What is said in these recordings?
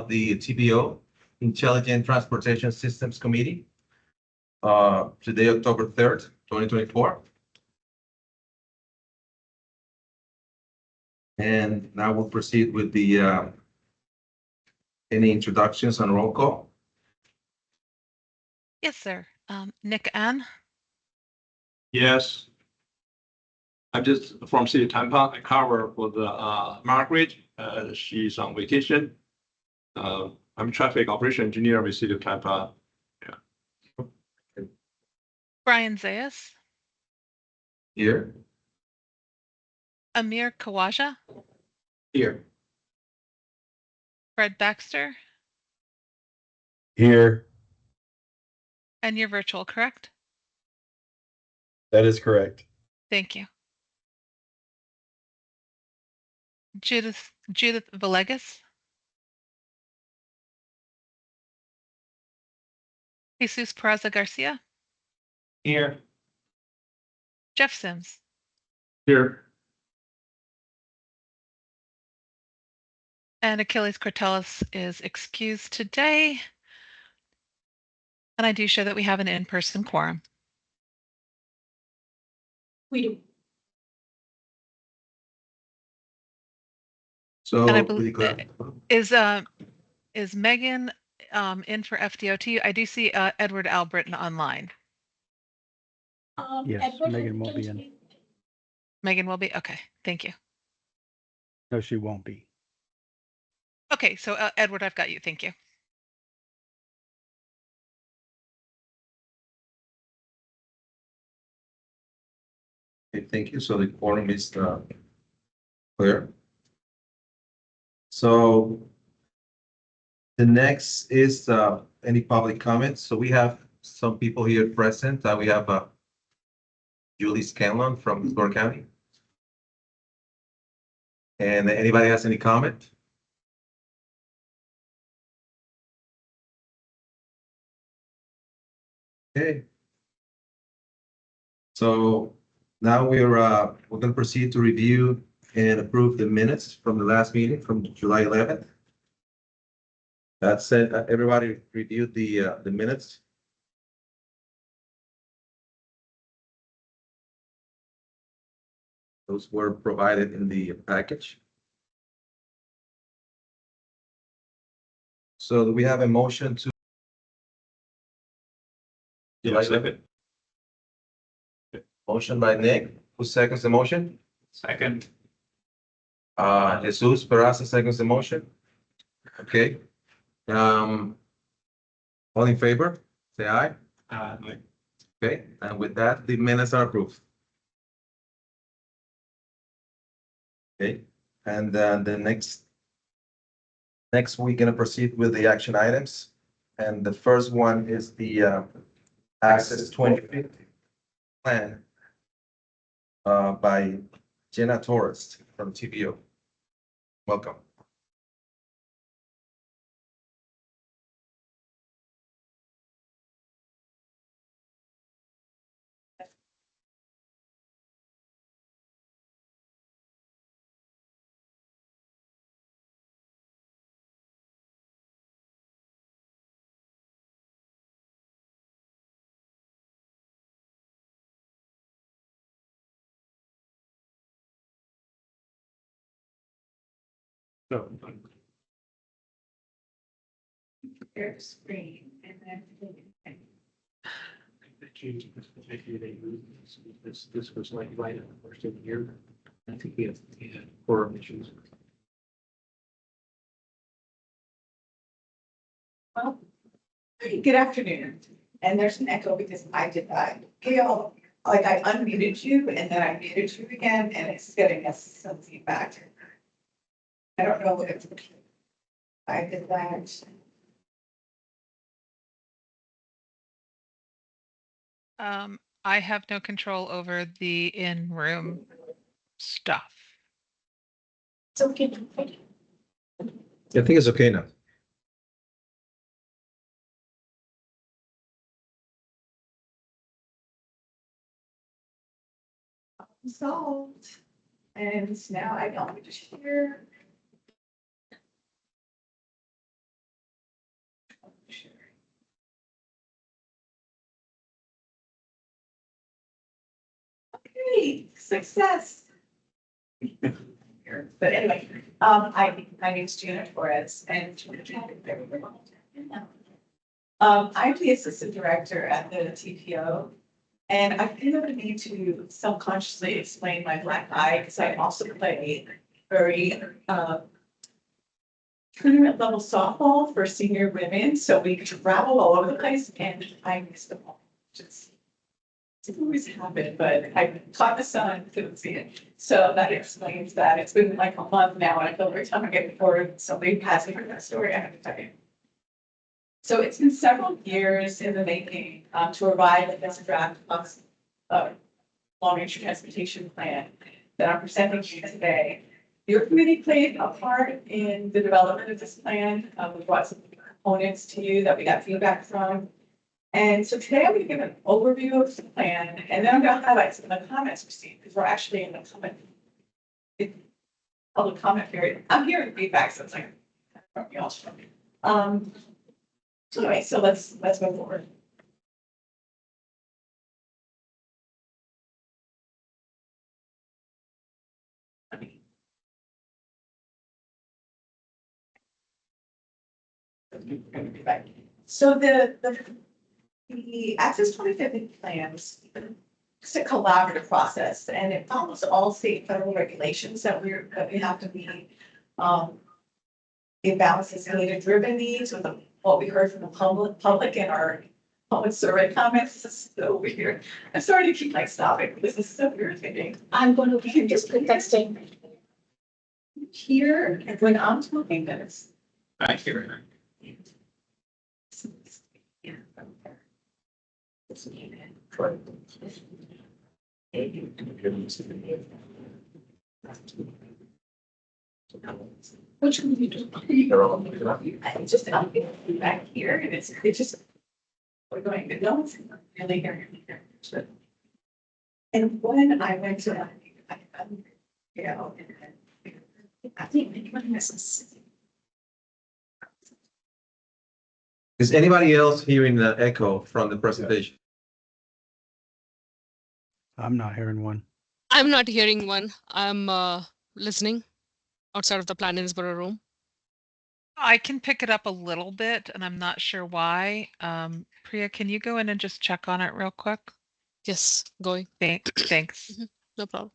the TBO, Intelligent Transportation Systems Committee. Today, October 3rd, 2024. And now we'll proceed with the any introductions on roll call? Yes, sir. Nick Ann, Yes. I'm just from City of Tampa. I cover for the Margaret. She's on vacation. I'm traffic operation engineer with City of Tampa. Brian Zayas, Here. Amir Kawaja, Here. Fred Baxter, Here, and you're virtual, correct? that is correct. Thank you. Judith Villegas, Jesus Peraza Garcia, Here. Jeff Sims, Here. and Achilles Cortellis is excused today. And I do show that we have an in-person quorum. We do. So And I we declare- Is Megan in for FDOT? I do see Edward Albritton online. Yes, Edward Megan will be Hamilton- in. Megan will be? Okay, thank you. No, she won't be. Okay, so Edward, I've got you. Thank you. Okay, thank you. So the quorum is clear. So the next is any public comments. So we have some people here present. We have Julie Scanlon from Door County. And anybody has any comment? Okay. So now we're going to proceed to review and approve the minutes from the last meeting from July 11th. That said, everybody reviewed the minutes. Those were provided in the package. So do we have a motion to? Yeah, second. Motion by Nick, who seconds the motion? Second. Jesus Peraza seconds the motion. Okay. All in favor, say aye. Okay, and with that, the minutes are approved. Okay, and then the next we're gonna proceed with the action items. And the first one is the Access 2050 plan by Jenna Torres from TBO. Welcome. No. Share the screen and then. This was like right at the first of the year. I think we had quorum issues. Well, good afternoon. And there's an echo because I did that. Gail, like I unmuted you and then I muted you again and it's getting us some feedback. I don't know if I did that. I have no control over the in-room stuff. It's okay. I think it's okay now. Solved. And now I don't need to share. Yay, success. But anyway, my name's Gina Torres and I'm the assistant director at the TPO. And I feel the need to subconsciously explain my black eye because I also play very tournament level softball for senior women. So we travel all over the place and I miss them all. Just it's always happened, but I caught the sun, couldn't see it. So that explains that. It's been like a month now, and I feel every time I get bored, somebody hasn't heard that story, I have to tell you. So it's been several years in the making to arrive at this draft of long-range transportation plan that I'm presenting to you today. Your committee played a part in the development of this plan. We brought some components to you that we got feedback from. And so today I'm going to give an overview of the plan, and then I'm going to highlight some of the comments received, because we're actually in the public comment period. I'm hearing feedback, so it's like, from y'all. So anyway, so let's move forward. So the Access 2050 plans, it's a collaborative process and it follows all state and federal regulations that we have to meet. It balances data-driven needs with what we heard from the public in our public survey comments. This is so weird. I'm sorry to keep stopping. This is so irritating. I'm going to just put that statement here, and when I'm talking, then it's I hear it. yeah. Which one do you do? I just back here and it's just we're going to know it's really here. And when I went to you know, I think anyone misses. Is anybody else hearing the echo from the presentation? I'm not hearing one. I'm not hearing one. I'm listening outside of the Planisborough room. I can pick it up a little bit, and I'm not sure why. Priya, can you go in and just check on it real quick? Yes, going. Thanks. No problem.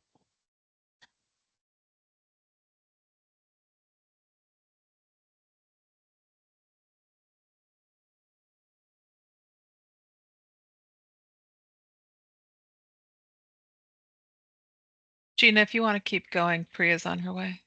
Gina, if you want to keep going, Priya's on her way.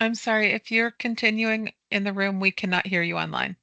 I'm sorry, if you're continuing in the room, we cannot hear you online.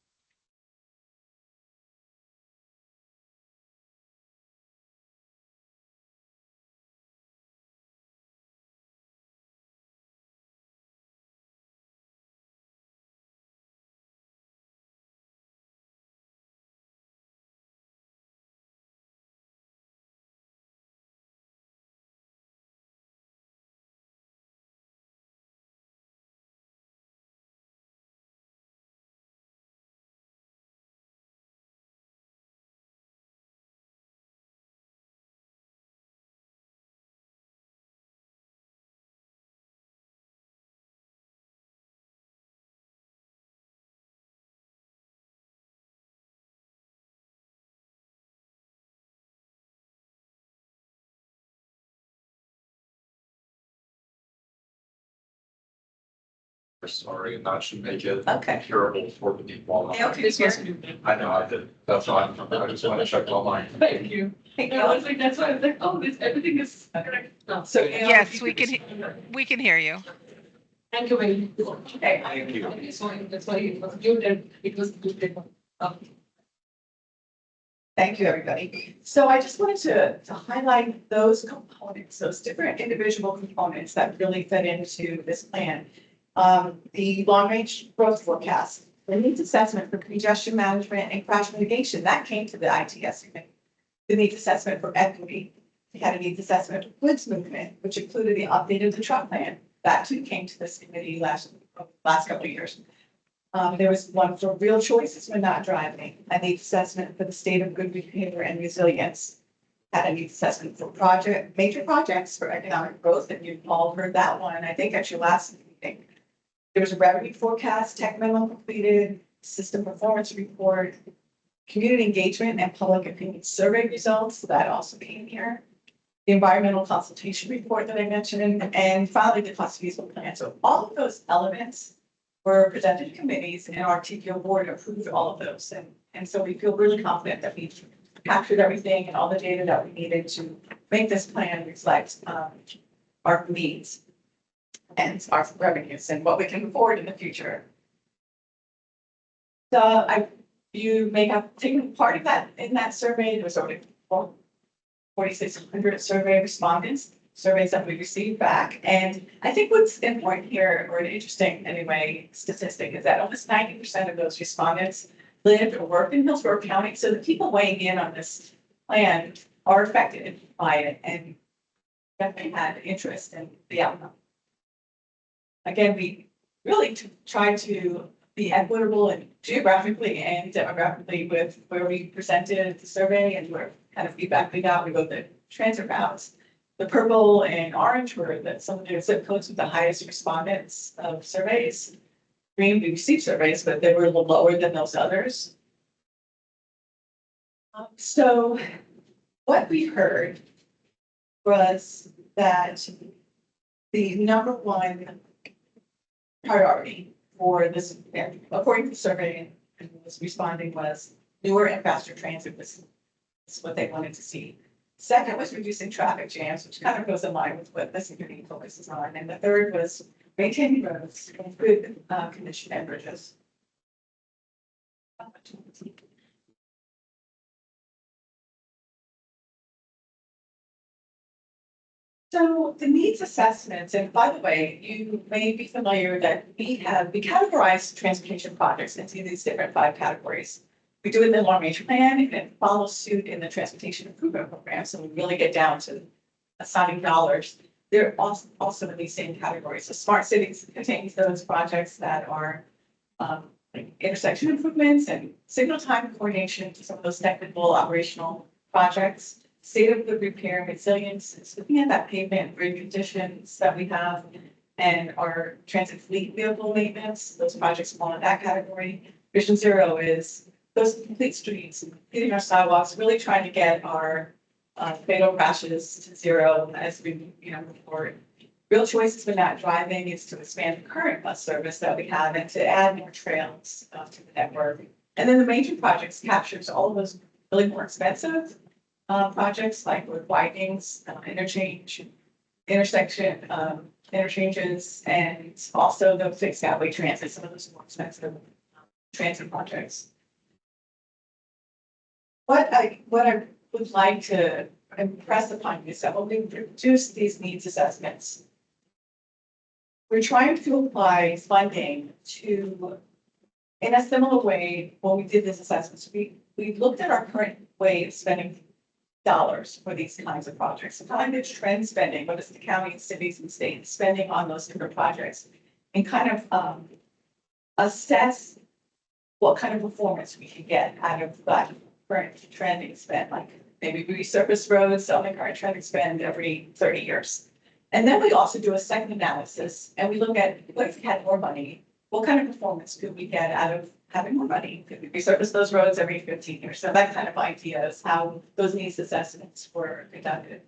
sorry, not to make it Okay. curable for the people. Yeah, okay, This was. I know, I did, that's why I just want to check online. Thank you. Hey, I was like, that's why I was like, oh, this, everything is correct now. So, Yes, we can, we can hear you. Thank you very much. Okay. Thank you. That's why it was good and it was good. Thank you, everybody. So I just wanted to highlight those components, those different individual components that really fit into this plan. The long-range growth forecast, the needs assessment for congestion management and crash mitigation, that came to the ITS committee. The needs assessment for equity, we had a needs assessment for goods movement, which included the update of the truck plan. That too came to this committee last couple of years. There was one for real choices when not driving, a needs assessment for the state of good behavior and resilience. Had a needs assessment for major projects for economic growth, and you've all heard that one, I think, at your last meeting. There was a revenue forecast, tech memo completed, system performance report, community engagement and public opinion survey results, that also came here. The environmental consultation report that I mentioned, and finally the cost feasible plan. So all of those elements were presented to committees, and our TPO board approved all of those. And so we feel really confident that we've captured everything and all the data that we needed to make this plan reflect our needs and our revenues and what we can afford in the future. So you may have taken part of that in that survey. There was only 4,600 survey respondents, surveys that we received back. And I think what's important here, or an interesting anyway, statistic, is that almost 90% of those respondents live or work in Hillsborough County. So the people weighing in on this plan are affected by it and definitely had interest in the outcome. Again, we really try to be equitable and geographically and demographically with where we presented the survey and where kind of feedback we got. We wrote the transit routes. The purple and orange were some of the zip codes with the highest respondents of surveys. Green, we received surveys, but they were a little lower than those others. So what we heard was that the number one priority for this, according to the survey and was responding, was newer and faster transit. This is what they wanted to see. Second was reducing traffic jams, which kind of goes in line with what this committee focuses on. And the third was maintaining roads in good condition and bridges. So the needs assessments, and by the way, you may be familiar that we categorize transportation projects into these different 5 categories. We do it in the long range plan, and it follows suit in the transportation improvement program. So we really get down to assigning dollars. They're also in these same categories. So smart cities contains those projects that are intersection improvements and signal time coordination to some of those technical operational projects. State of good repair and resilience is looking at that pavement grid conditions that we have and our transit fleet vehicle maintenance. Those projects fall in that category. Vision Zero is those complete streets, completing our sidewalks, really trying to get our fatal crashes to zero as we move forward. Real choices when not driving is to expand the current bus service that we have and to add more trails to the network. And then the major projects captures all of those really more expensive projects like road widenings, intersection interchanges, and also the fixed gateway transit, some of those more expensive transit projects. What I would like to impress upon you is that when we produce these needs assessments, we're trying to apply funding to, in a similar way, when we did this assessment, we looked at our current way of spending dollars for these kinds of projects. So kind of trend spending, what is the county, cities, and states spending on those different projects, and kind of assess what kind of performance we can get out of that current trending spend. Like maybe we resurface roads on the current trending spend every 30 years. And then we also do a second analysis and we look at what if we had more money, what kind of performance could we get out of having more money? Could we resurface those roads every 15 years? So that kind of idea is how those needs assessments were conducted.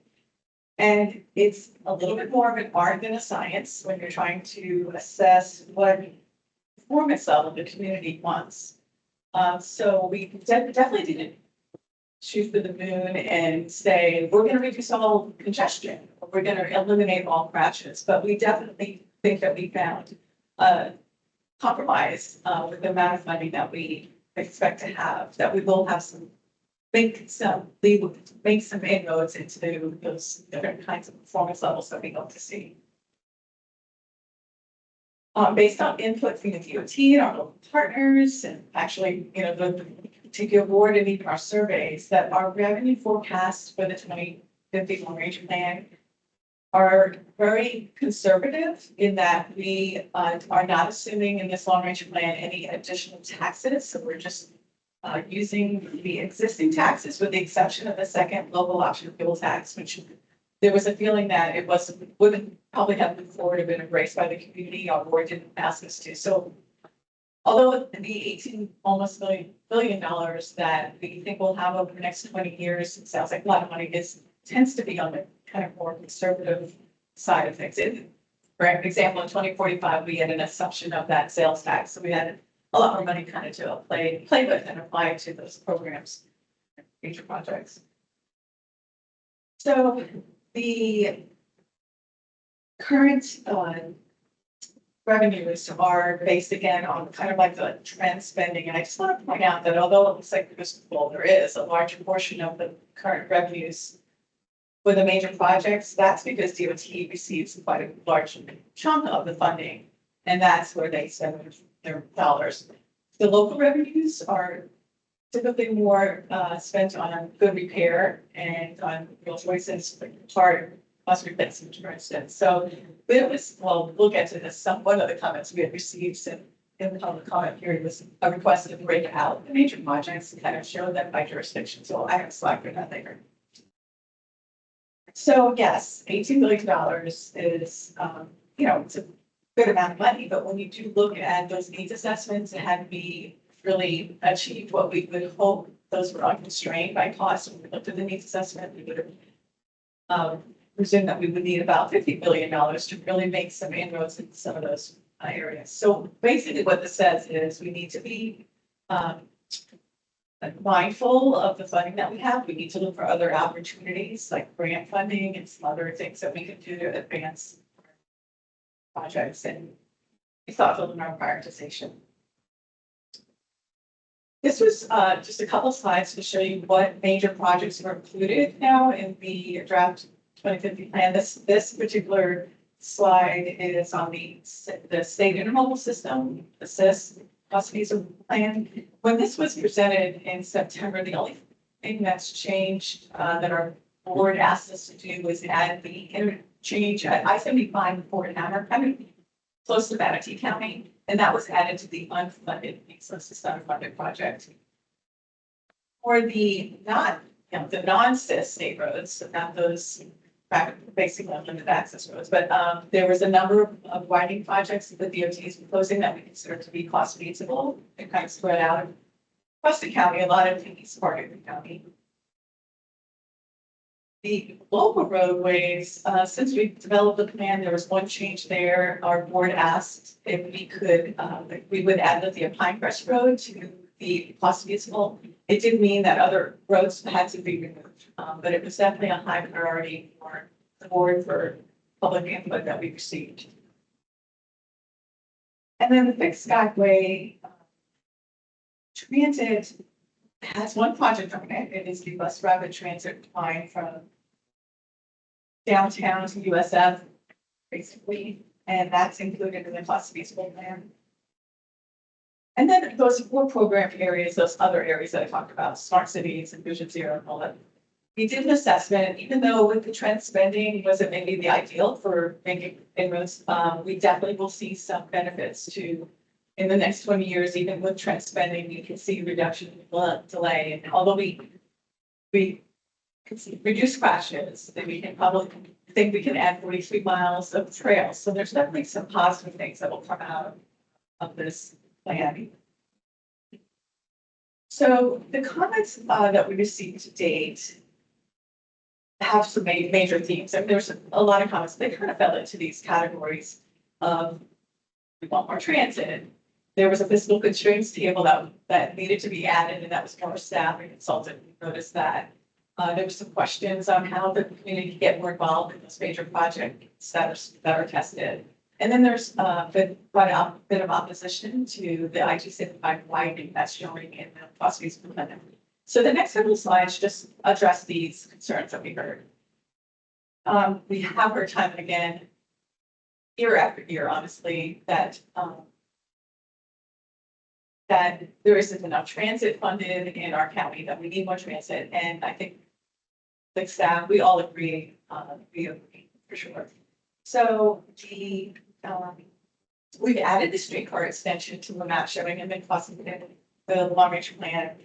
And it's a little bit more of an art than a science when you're trying to assess what performance level the community wants. So we definitely didn't shoot for the moon and say, we're gonna reduce all congestion, or we're gonna eliminate all crashes, but we definitely think that we found a compromise, with the amount of funding that we expect to have, that we will have make some inroads into those different kinds of performance levels that we hope to see. Based on input from the DOT and our local partners, and actually, the particular board and even our surveys, that our revenue forecasts for the 2050 long range plan are very conservative in that we are not assuming in this long range plan any additional taxes. So we're just using the existing taxes with the exception of the second local option fuel tax, which there was a feeling that it wouldn't probably have moved forward or been embraced by the community. Our board didn't ask us to. So although the almost $18 billion that we think we'll have over the next 20 years, it sounds like a lot of money tends to be on the kind of more conservative side of things. For example, in 2045, we had an assumption of that sales tax. So we had a lot more money kind of to play with and apply to those programs, future projects. So the current revenues are based again on kind of like the trend spending. And I just want to point out that although it looks like there is a large portion of the current revenues for the major projects, that's because DOT receives quite a large chunk of the funding, and that's where they spend their dollars. The local revenues are typically more spent on good repair and on real choices, like part bus replacement, for instance. So it was, well, we'll get to this. One of the comments we had received in the public comment period was a request to break out the major projects and kind of show them by jurisdiction. So I have a slide for that later. So yes, $18 billion is, it's a good amount of money, but when you do look at those needs assessments, had we really achieved what we would hope, those were unconstrained by cost. When we looked at the needs assessment, we would have presumed that we would need about $50 billion to really make some inroads in some of those areas. So basically what this says is we need to be mindful of the funding that we have. We need to look for other opportunities like grant funding and some other things that we can do to advance projects and be thoughtful in our prioritization. This was just a couple slides to show you what major projects are included now in the draft 2050 plan. This particular slide is on the state intermodal system, the SIS cost visa plan. When this was presented in September, the only thing that's changed that our board asked us to do was add the interchange at I-75 in Fort Hammer, kind of close to Manatee County, and that was added to the unfunded, so it's just not a funded project. For the non-SIS state roads, so not those basically unlimited access roads, but there was a number of widening projects that the DOT is proposing that we consider to be cost feasible and kind of spread out across the county. A lot of things part of the county. The local roadways, since we developed the plan, there was one change there. Our board asked if we could, we would add the Pinecrest Road to the cost feasible. It didn't mean that other roads had to be removed, but it was definitely a high priority for the board for public input that we received. And then the Fixed Skyway Transit has one project on it. It is the bus rapid transit line from downtown to USF, basically, and that's included in the cost feasible plan. And then those four program areas, those other areas that I talked about, smart cities and Vision Zero and all that. We did an assessment, even though with the trend spending wasn't maybe the ideal for making inroads, we definitely will see some benefits to in the next 20 years, even with trend spending, you can see reduction in delay. And although we can see reduced crashes, then we can probably think we can add 43 miles of trails. So there's definitely some positive things that will come out of this plan. So the comments that we received to date have some major themes. And there's a lot of comments, they kind of fell into these categories of we want more transit. There was a fiscal constraints table that needed to be added, and that was more staff and consultant. We noticed that. There were some questions on how the community can get more involved in those major projects that are tested. And then there's been quite a bit of opposition to the IG-75 widening that's showing in the cost feasibility plan. So the next several slides just address these concerns that we heard. We have heard time and again, year after year, honestly, that there isn't enough transit funded in our county, that we need more transit. And I think the staff, we all agree, for sure. So we've added the streetcar extension to the map showing and then cost the long range plan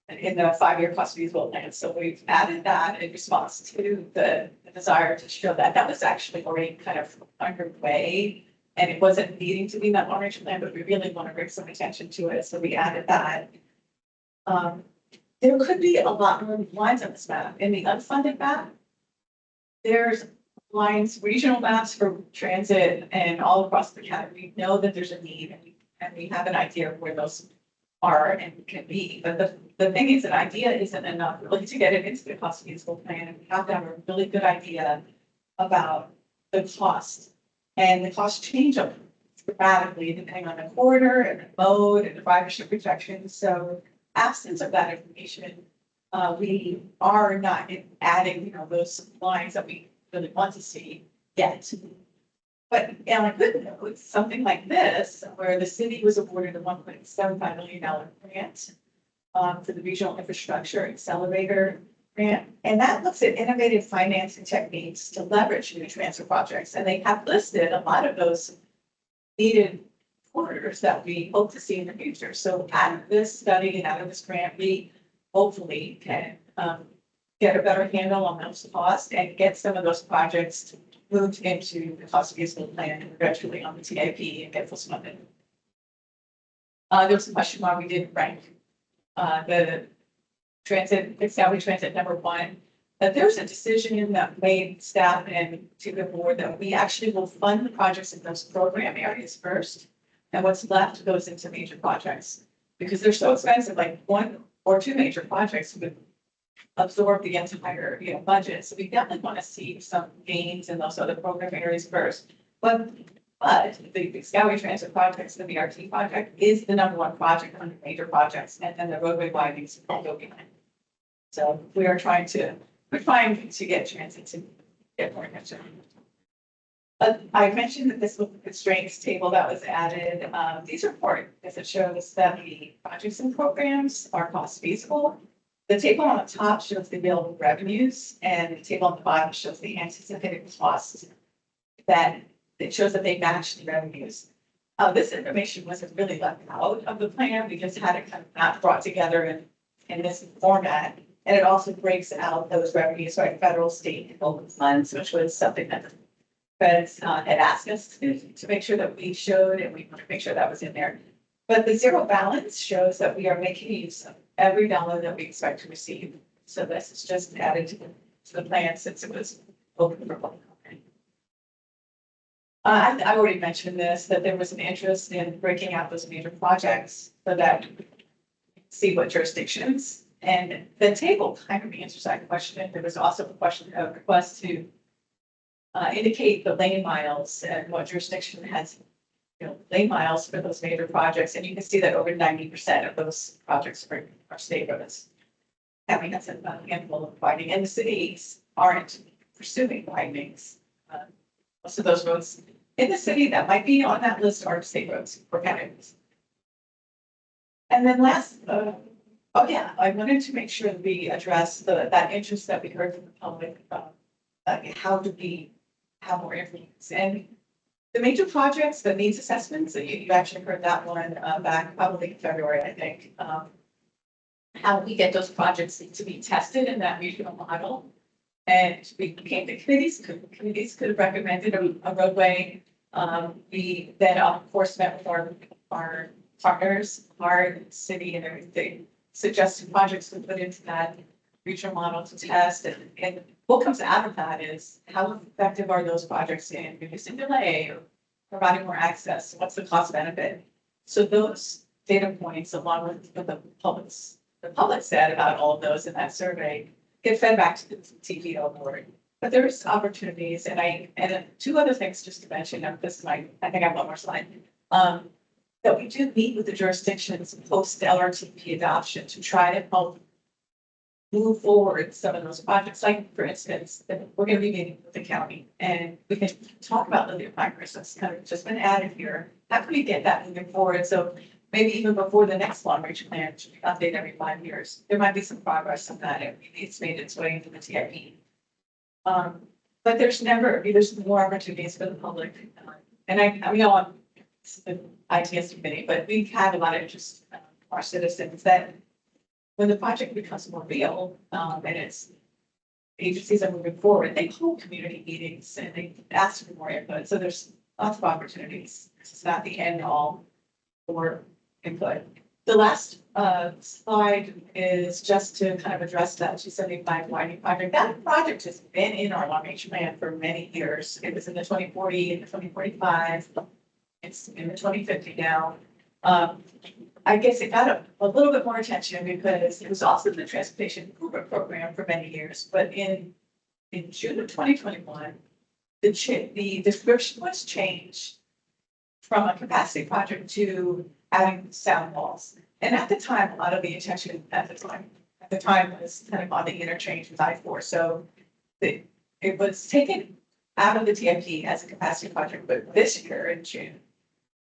in the 5-year cost feasible plan. So we've added that in response to the desire to show that that was actually already kind of underway. And it wasn't needing to be in that long range plan, but we really want to bring some attention to it. So we added that. There could be a lot more lines on this map. In the unfunded map, there's lines, regional maps for transit and all across the county. We know that there's a need and we have an idea of where those are and can be. But the thing is, an idea isn't enough really to get it into the cost feasible plan. And we have to have a really good idea about the cost. And the costs change up dramatically depending on the corridor and the mode and the ridership projections. So absence of that information, we are not adding, those lines that we really want to see yet. But on a good note, something like this, where the city was awarded a $1.75 million grant for the regional infrastructure accelerator grant. And that looks at innovative financing techniques to leverage new transfer projects. And they have listed a lot of those needed corridors that we hope to see in the future. So out of this study and out of this grant, we hopefully can get a better handle on those costs and get some of those projects moved into the cost feasible plan and eventually on the TIP and get those funded. There was a question why we didn't rank the transit, Valley Transit #1. That there's a decision that made staff and to the board that we actually will fund the projects in those program areas first. And what's left goes into major projects because they're so expensive, like 1 or 2 major projects would absorb the entire, budget. So we definitely want to see some gains in those other program areas first. But the Scally Transit projects, the BRT project is the #1 project under major projects, and then the roadway widenings will go behind. So we're trying to get transit to get more attention. I mentioned that this was the constraints table that was added. These are important because it shows that the projects and programs are cost feasible. The table on the top shows the available revenues, and the table on the bottom shows the anticipated costs. That it shows that they match the revenues. This information wasn't really left out of the plan. We just had it kind of not brought together in this format. And it also breaks out those revenues, right, federal, state, and local funds, which was something that the feds had asked us to make sure that we showed, and we want to make sure that was in there. But the zero balance shows that we are making use of every dollar that we expect to receive. So this is just added to the plan since it was open for public comment. I already mentioned this, that there was an interest in breaking out those major projects so that we could see what jurisdictions. And the table kind of answers that question. There was also a request to indicate the lane miles and what jurisdiction has, lane miles for those major projects. And you can see that over 90% of those projects are state roads. Having that's a handful of widening, and the cities aren't pursuing widenings. Most of those roads in the city that might be on that list are state roads or counties. And then last, I wanted to make sure that we address that interest that we heard from the public. How do we have more influence? And the major projects, the needs assessments, you actually heard that one back probably in February, I think. How we get those projects to be tested in that regional model. And we came to committees could have recommended a roadway. We then of course met with our partners, our city and everything, suggested projects to put into that regional model to test, and what comes out of that is how effective are those projects in reducing delay or providing more access? What's the cost benefit? So those data points, along with what the public said about all of those in that survey, get fed back to the TPO board. But there's opportunities, and two other things just to mention, this is I think I have one more slide. That we do meet with the jurisdictions post LRTP adoption to try to help move forward some of those projects. Like, for instance, that we're gonna be meeting with the county, and we can talk about the progress that's kind of just been added here. How can we get that moving forward? So maybe even before the next long range plan, which we update every 5 years, there might be some progress on that, and it's made its way into the TIP. But there's more opportunities for the public. And I know I'm the ITS committee, but we've had a lot of interest from our citizens that when the project becomes more real, and it's agencies are moving forward, they hold community meetings and they ask for more input. So there's lots of opportunities. This is not the end all for input. The last slide is just to kind of address that 275 widening project. That project has been in our long range plan for many years. It was in the 2040 and the 2045. It's in the 2050 now. I guess it got a little bit more attention because it was also in the transportation improvement program for many years. But in June of 2021, the description was changed from a capacity project to adding sound walls. And at the time, a lot of the attention at the time was kind of on the interchange with I-4. So it was taken out of the TIP as a capacity project. But this year in June,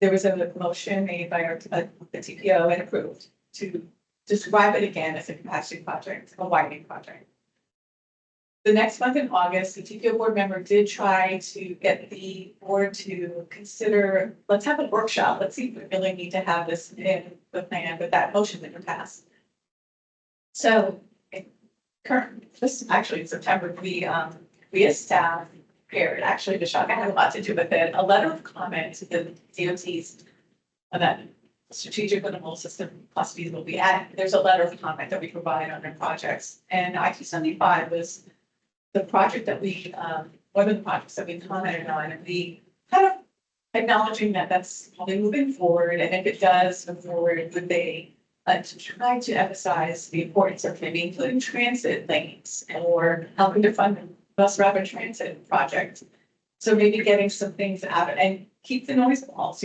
there was a motion made by the TPO and approved to describe it again as a capacity project, a widening project. The next month in August, the TPO board member did try to get the board to consider, let's have a workshop. Let's see if we really need to have this in the plan, but that motion didn't pass. So this actually in September, we as staff prepared, actually the shop had a lot to do with it, a letter of comment to the DOTs that strategic minimal system plus feasible. There's a letter of comment that we provide on their projects, and IT-75 was the project that one of the projects that we commented on, and we kind of acknowledging that that's probably moving forward, and if it does move forward, would they to try to emphasize the importance of maybe including transit lanes or helping to fund bus rapid transit project. So maybe getting some things out of, and keep the noise walls,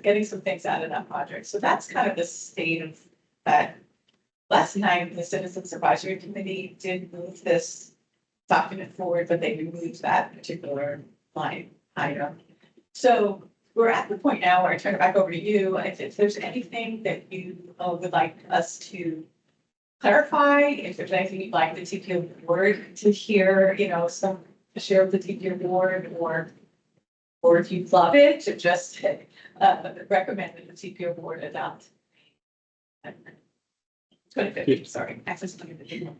getting some things out of that project. So that's kind of the state of that. Last night, the Citizens Advisory Committee did move this document forward, but they removed that particular line item. So we're at the point now where I turn it back over to you. If there's anything that you would like us to clarify, if there's anything you'd like the TPO board to hear, some share of the TPO board, or if you'd love it, to just recommend that the TPO board adopt. 2050, sorry, access to the.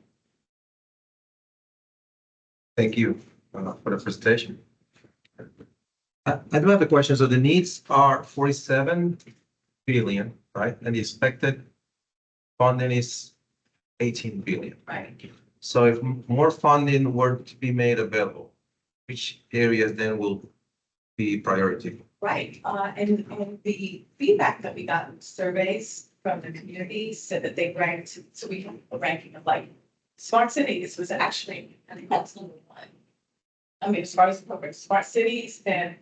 Thank you for the presentation. I do have a question. So the needs are 47 billion, right? And the expected funding is 18 billion. Right. So if more funding were to be made available, which areas then will be priority? Right, and the feedback that we got in surveys from the community said that they ranked, so we have a ranking of like smart cities was actually, I think that's number one. I mean, as far as the program, smart cities, then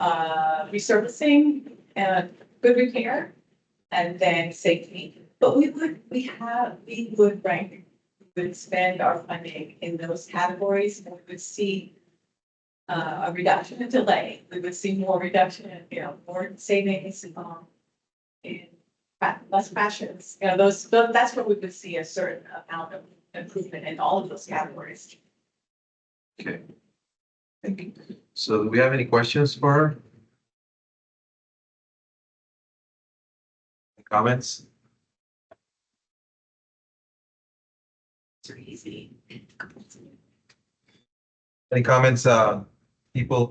resurfacing and good repair, and then safety. But we would rank, we would spend our funding in those categories, and we would see a reduction in delay. We would see more reduction in, more savings, in less crashes. That's where we would see a certain amount of improvement in all of those categories. Okay. Thank you. So do we have any questions for her? Comments? It's easy. Any comments, people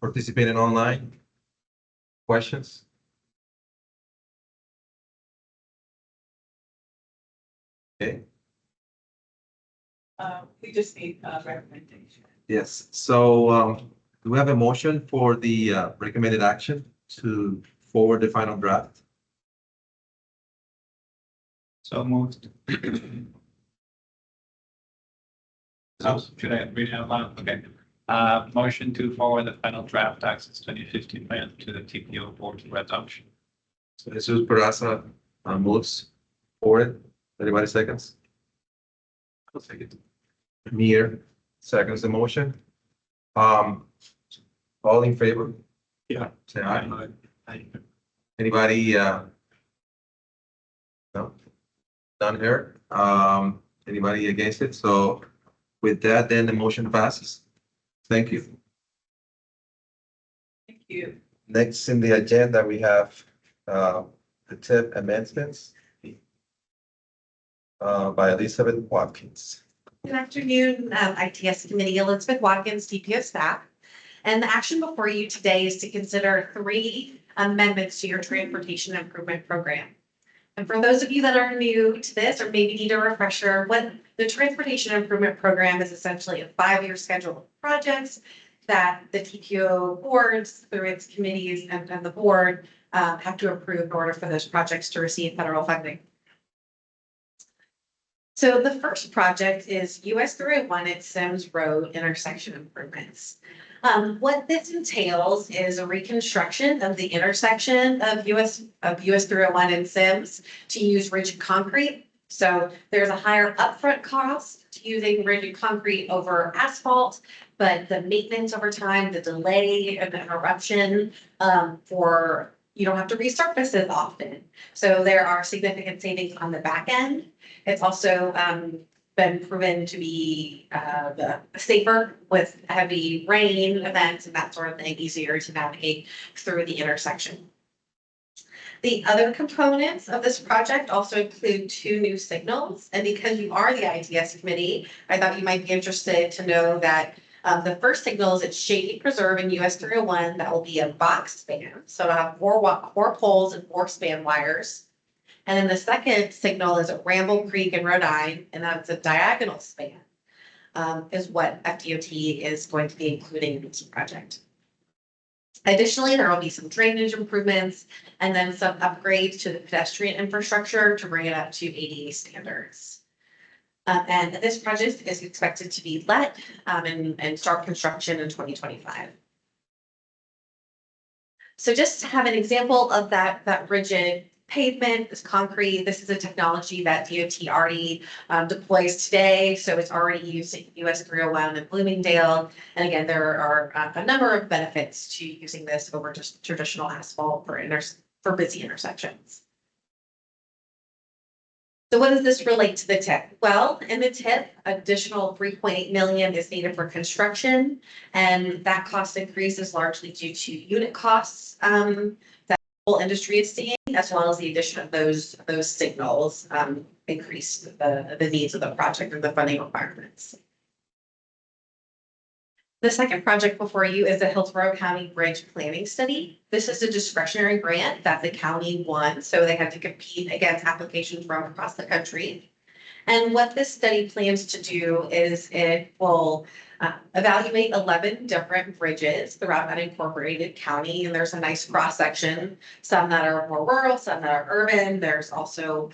participating online? Questions? Okay. We just need a recommendation. Yes, so do we have a motion for the recommended action to forward the final draft? So moved. So should I read it out loud? Okay. Motion to forward the final draft Access 2015 plan to the TPO board for adoption. So Jesus Pedraza moves forward. Anybody seconds? I'll take it. Mir seconds the motion. All in favor? Yeah. Say aye. Aye. Anybody, no? None here. Anybody against it? So with that, then the motion passes. Thank you. Thank you. Next in the agenda, we have the tip amendments by Elizabeth Watkins. Good afternoon, ITS Committee, Elizabeth Watkins, TPO staff. And the action before you today is to consider 3 amendments to your transportation improvement program. And for those of you that are new to this or maybe need a refresher, what the transportation improvement program is essentially a 5-year schedule of projects that the TPO boards, through its committees and the board, have to approve in order for those projects to receive federal funding. So the first project is US 301 at Sims Road intersection improvements. What this entails is a reconstruction of the intersection of US 301 and Sims to use rigid concrete. So there's a higher upfront cost to using rigid concrete over asphalt, but the maintenance over time, the delay and the interruption you don't have to resurface as often. So there are significant savings on the back end. It's also been proven to be safer with heavy rain events and that sort of thing, easier to navigate through the intersection. The other components of this project also include 2 new signals. And because you are the ITS committee, I thought you might be interested to know that the first signal is at Shady Preserve in US 301. That will be a box span. So it'll have 4 poles and 4 span wires. And then the second signal is at Ramble Creek in Rhode Island, and that's a diagonal span, is what FDOT is going to be including in this project. Additionally, there will be some drainage improvements and then some upgrades to the pedestrian infrastructure to bring it up to ADA standards. And this project is expected to be let and start construction in 2025. So just to have an example of that rigid pavement, this concrete, this is a technology that DOT already deploys today. So it's already using US 301 in Bloomingdale. And again, there are a number of benefits to using this over just traditional asphalt for busy intersections. So what does this relate to the TIP? Well, in the TIP, additional 3.8 million is needed for construction, and that cost increase is largely due to unit costs that the whole industry is seeing, as well as the addition of those signals increase the needs of the project and the funding requirements. The second project before you is the Hillsborough County Bridge Planning Study. This is a discretionary grant that the county won, so they had to compete against applications from across the country. And what this study plans to do is it will evaluate 11 different bridges throughout that incorporated county. And there's a nice cross section, some that are more rural, some that are urban. There's also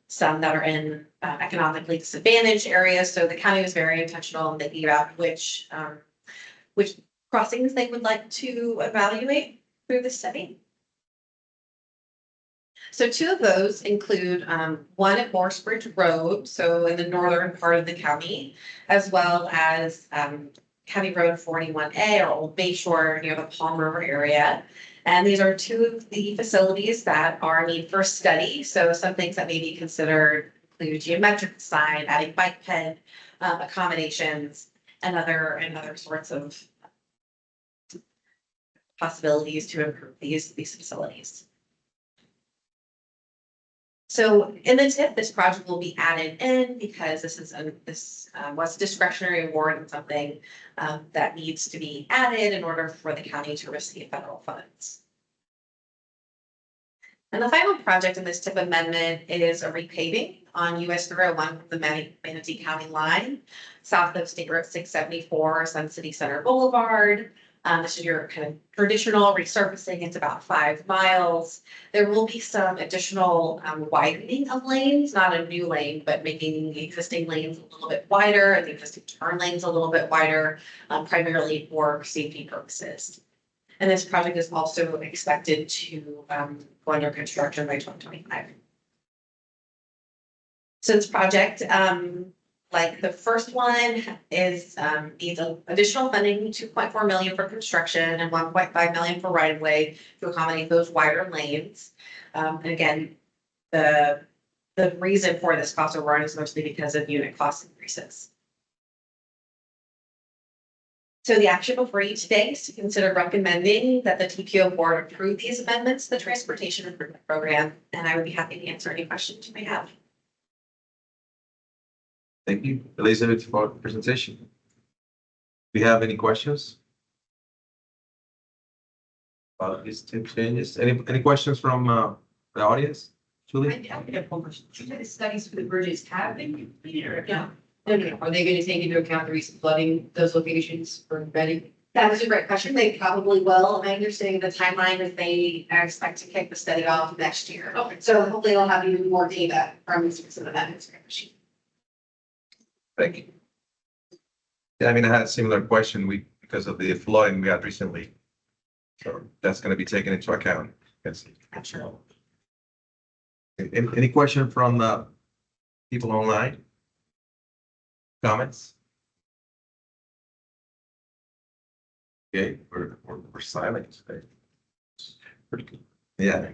some that are in economically disadvantaged areas. So the county was very intentional in thinking about which crossings they would like to evaluate through the study. So 2 of those include one at Morrisbridge Road, so in the northern part of the county, as well as County Road 41A or Old Bayshore near the Palm River area. And these are 2 of the facilities that are need for study. So some things that may be considered include geometric design, adding bike ped accommodations, and other sorts of possibilities to improve these facilities. So in the TIP, this project will be added in because this was a discretionary award and something that needs to be added in order for the county to receive federal funds. And the final project in this tip amendment is a repaving on US 301 from the Manatee County line, south of State Road 674, Sun City Center Boulevard. This is your kind of traditional resurfacing. It's about 5 miles. There will be some additional widening of lanes, not a new lane, but making the existing lanes a little bit wider and the existing turn lanes a little bit wider, primarily for safety purposes. And this project is also expected to go under construction by 2025. So this project, like the first one is needs additional funding, 2.4 million for construction and 1.5 million for right of way to accommodate those wider lanes. And again, the reason for this cost overrun is mostly because of unit cost increases. So the action before you today is to consider recommending that the TPO board approve these amendments to the Transportation Improvement Program, and I would be happy to answer any questions you may have. Thank you, Elizabeth, for the presentation. Do you have any questions about these tip changes? Any questions from the audience? Julie? I have one question. The studies for the bridges have been completed or not? No. Are they going to take into account the recent flooding, those locations for vetting? That is a great question. They probably will. My understanding of the timeline is they expect to kick the study off next year. Okay. So hopefully they'll have even more data from some of that information. Thank you. Yeah, I mean, I had a similar question. Because of the flooding we had recently. So that's going to be taken into account. Yes. Absolutely. Any question from the people online? Comments? Okay, we're silent today. Pretty good. Yeah.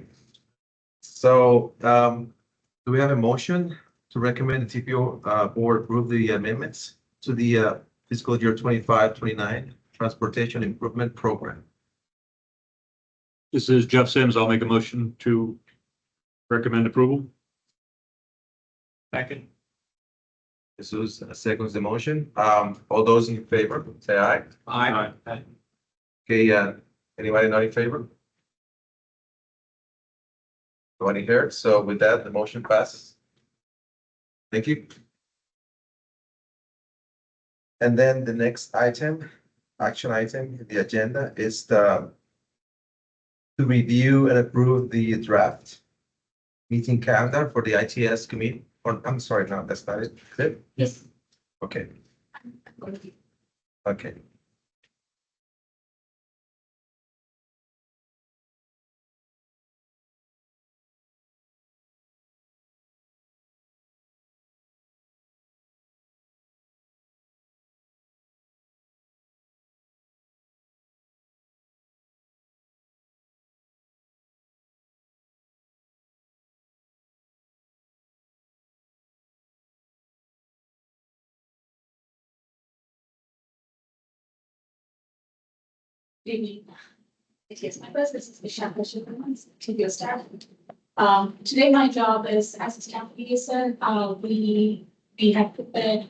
So, do we have a motion to recommend the TPO board approve the amendments to the fiscal year 25-29 Transportation Improvement Program? This is Jeff Sims. I'll make a motion to recommend approval. Second. Jesus seconds the motion. All those in favor, say aye. Aye. Okay, anybody not in favor? Nobody here. So with that, the motion passes. Thank you. And then the next item, action item, in the agenda is to review and approve the draft meeting calendar for the ITS committee. Or, I'm sorry, no, that's not it. Is it? Yes. Okay. Okay. Good evening. It is my first, this is Michelle Bishop, TPO staff. Today my job is as a staff liaison. We have prepared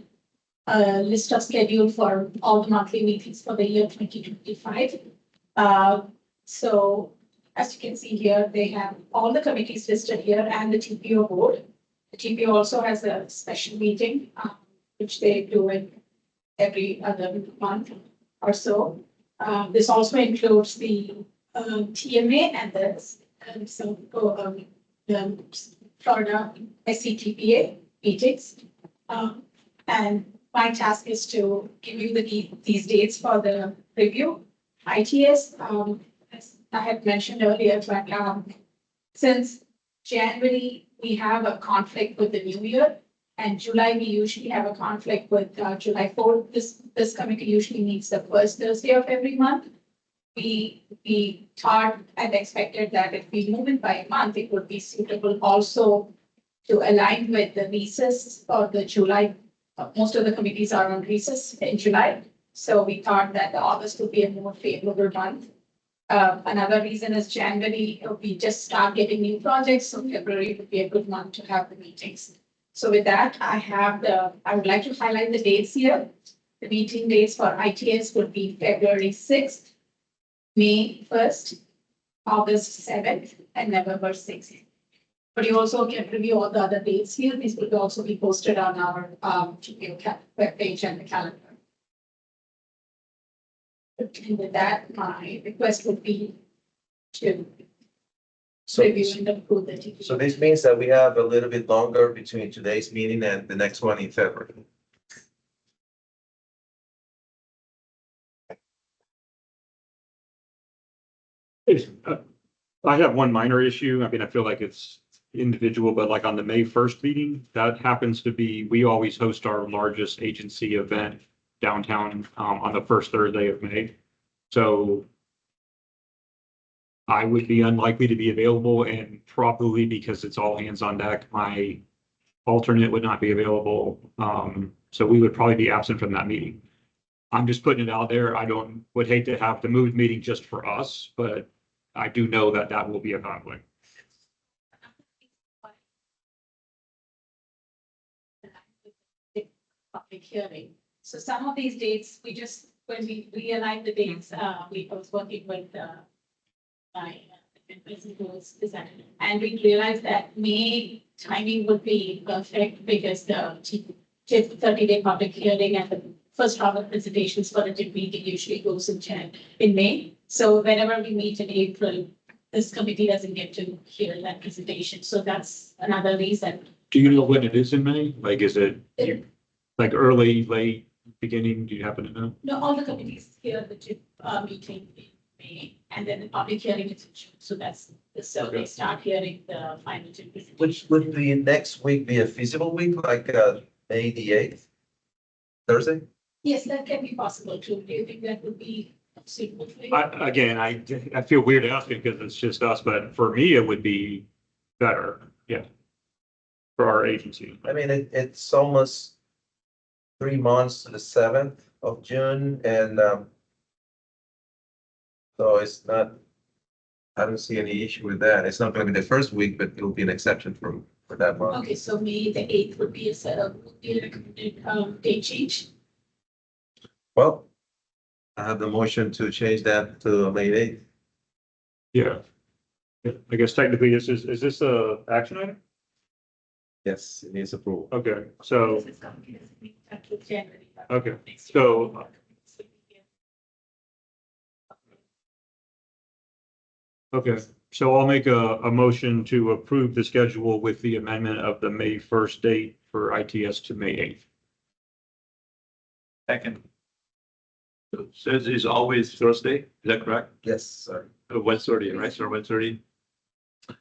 a list of schedule for all the monthly meetings for the year 2025. So as you can see here, they have all the committees listed here and the TPO board. The TPO also has a special meeting, which they do it every other month or so. This also includes the TMA and the Florida SCTPA meetings. And my task is to give you these dates for the review. ITS, as I had mentioned earlier, but since January, we have a conflict with the new year. And July, we usually have a conflict with July 4th. This committee usually meets the first Thursday of every month. We thought and expected that if we move it by a month, it would be suitable also to align with the recess or the July. Most of the committees are on recess in July. So we thought that August would be a more favorable month. Another reason is January, we just start getting new projects. So February would be a good month to have the meetings. So with that, I would like to highlight the dates here. The meeting dates for ITS would be February 6th, May 1st, August 7th, and November 6th. But you also can review all the other dates here. These will also be posted on our TPO webpage and the calendar. And with that, my request would be to So, review and approve the TPO. so this means that we have a little bit longer between today's meeting and the next one in February. I have one minor issue. I mean, I feel like it's individual, but like on the May 1st meeting, that happens to be, we always host our largest agency event downtown on the first Thursday of May. So I would be unlikely to be available, and probably because it's all hands on deck, my alternate would not be available. So we would probably be absent from that meeting. I'm just putting it out there. Would hate to have to move the meeting just for us, but I do know that that will be a conflict. Public hearing. So some of these dates, when we realigned the dates, we was working with my principals, and we realized that May timing would be perfect because the 30-day public hearing and the first round of presentations for the TIP meeting usually goes in May. So whenever we meet in April, this committee doesn't get to hear that presentation. So that's another reason. Do you know when it is in May? Like, is it like early, late, beginning? Do you happen to know? No, all the committees hear the TIP meeting in May, and then the public hearing is in June. So so they start hearing the final TIP presentation. Which would the next week be a feasible week, like May the 8th? Thursday? Yes, that can be possible too. Do you think that would be suitable for you? I feel weird asking because it's just us, but for me, it would be better. Yeah. For our agency. I mean, it's almost 3 months to the 7th of June, and so it's not, I don't see any issue with that. It's not gonna be the first week, but it'll be an exception for that month. Okay, so May the 8th would be a recommended date change. Well, I have the motion to change that to May 8th. Yeah. Yeah, I guess technically is this a action item? Yes, it needs approval. Okay, so, This is coming as a week until January. okay, Next year. so okay, so I'll make a motion to approve the schedule with the amendment of the May 1st date for ITS to May 8th. Second. So it's always Thursday, is that correct? Yes, sir. 1:30, right? So 1:30?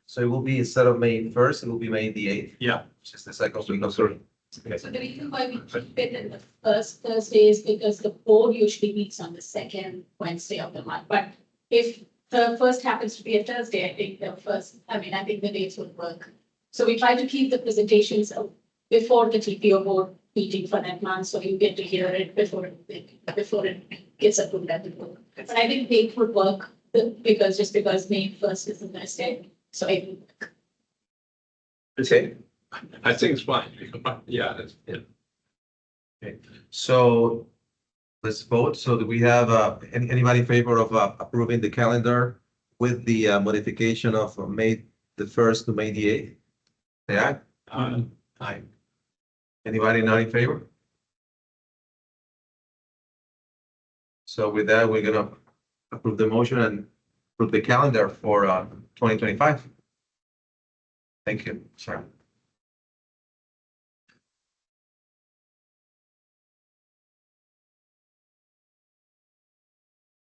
So it will be, instead of May 1st, it will be May the 8th, Yeah. which is the second week of June. So the reason why we keep it in the first Thursday is because the board usually meets on the second Wednesday of the month. But if the first happens to be a Thursday, I think I think the dates would work. So we try to keep the presentations before the TPO board meeting for that month, so you get to hear it before it gets approved at the board. But I think date would work because May 1st is a Thursday, so I think. Okay, I think it's fine. Yeah, that's, yeah. so let's vote. So do we have, anybody in favor of approving the calendar with the modification of May the 1st to May the 8th? Say aye. Aye. Anybody not in favor? So with that, we're gonna approve the motion and approve the calendar for 2025. Thank you, sir.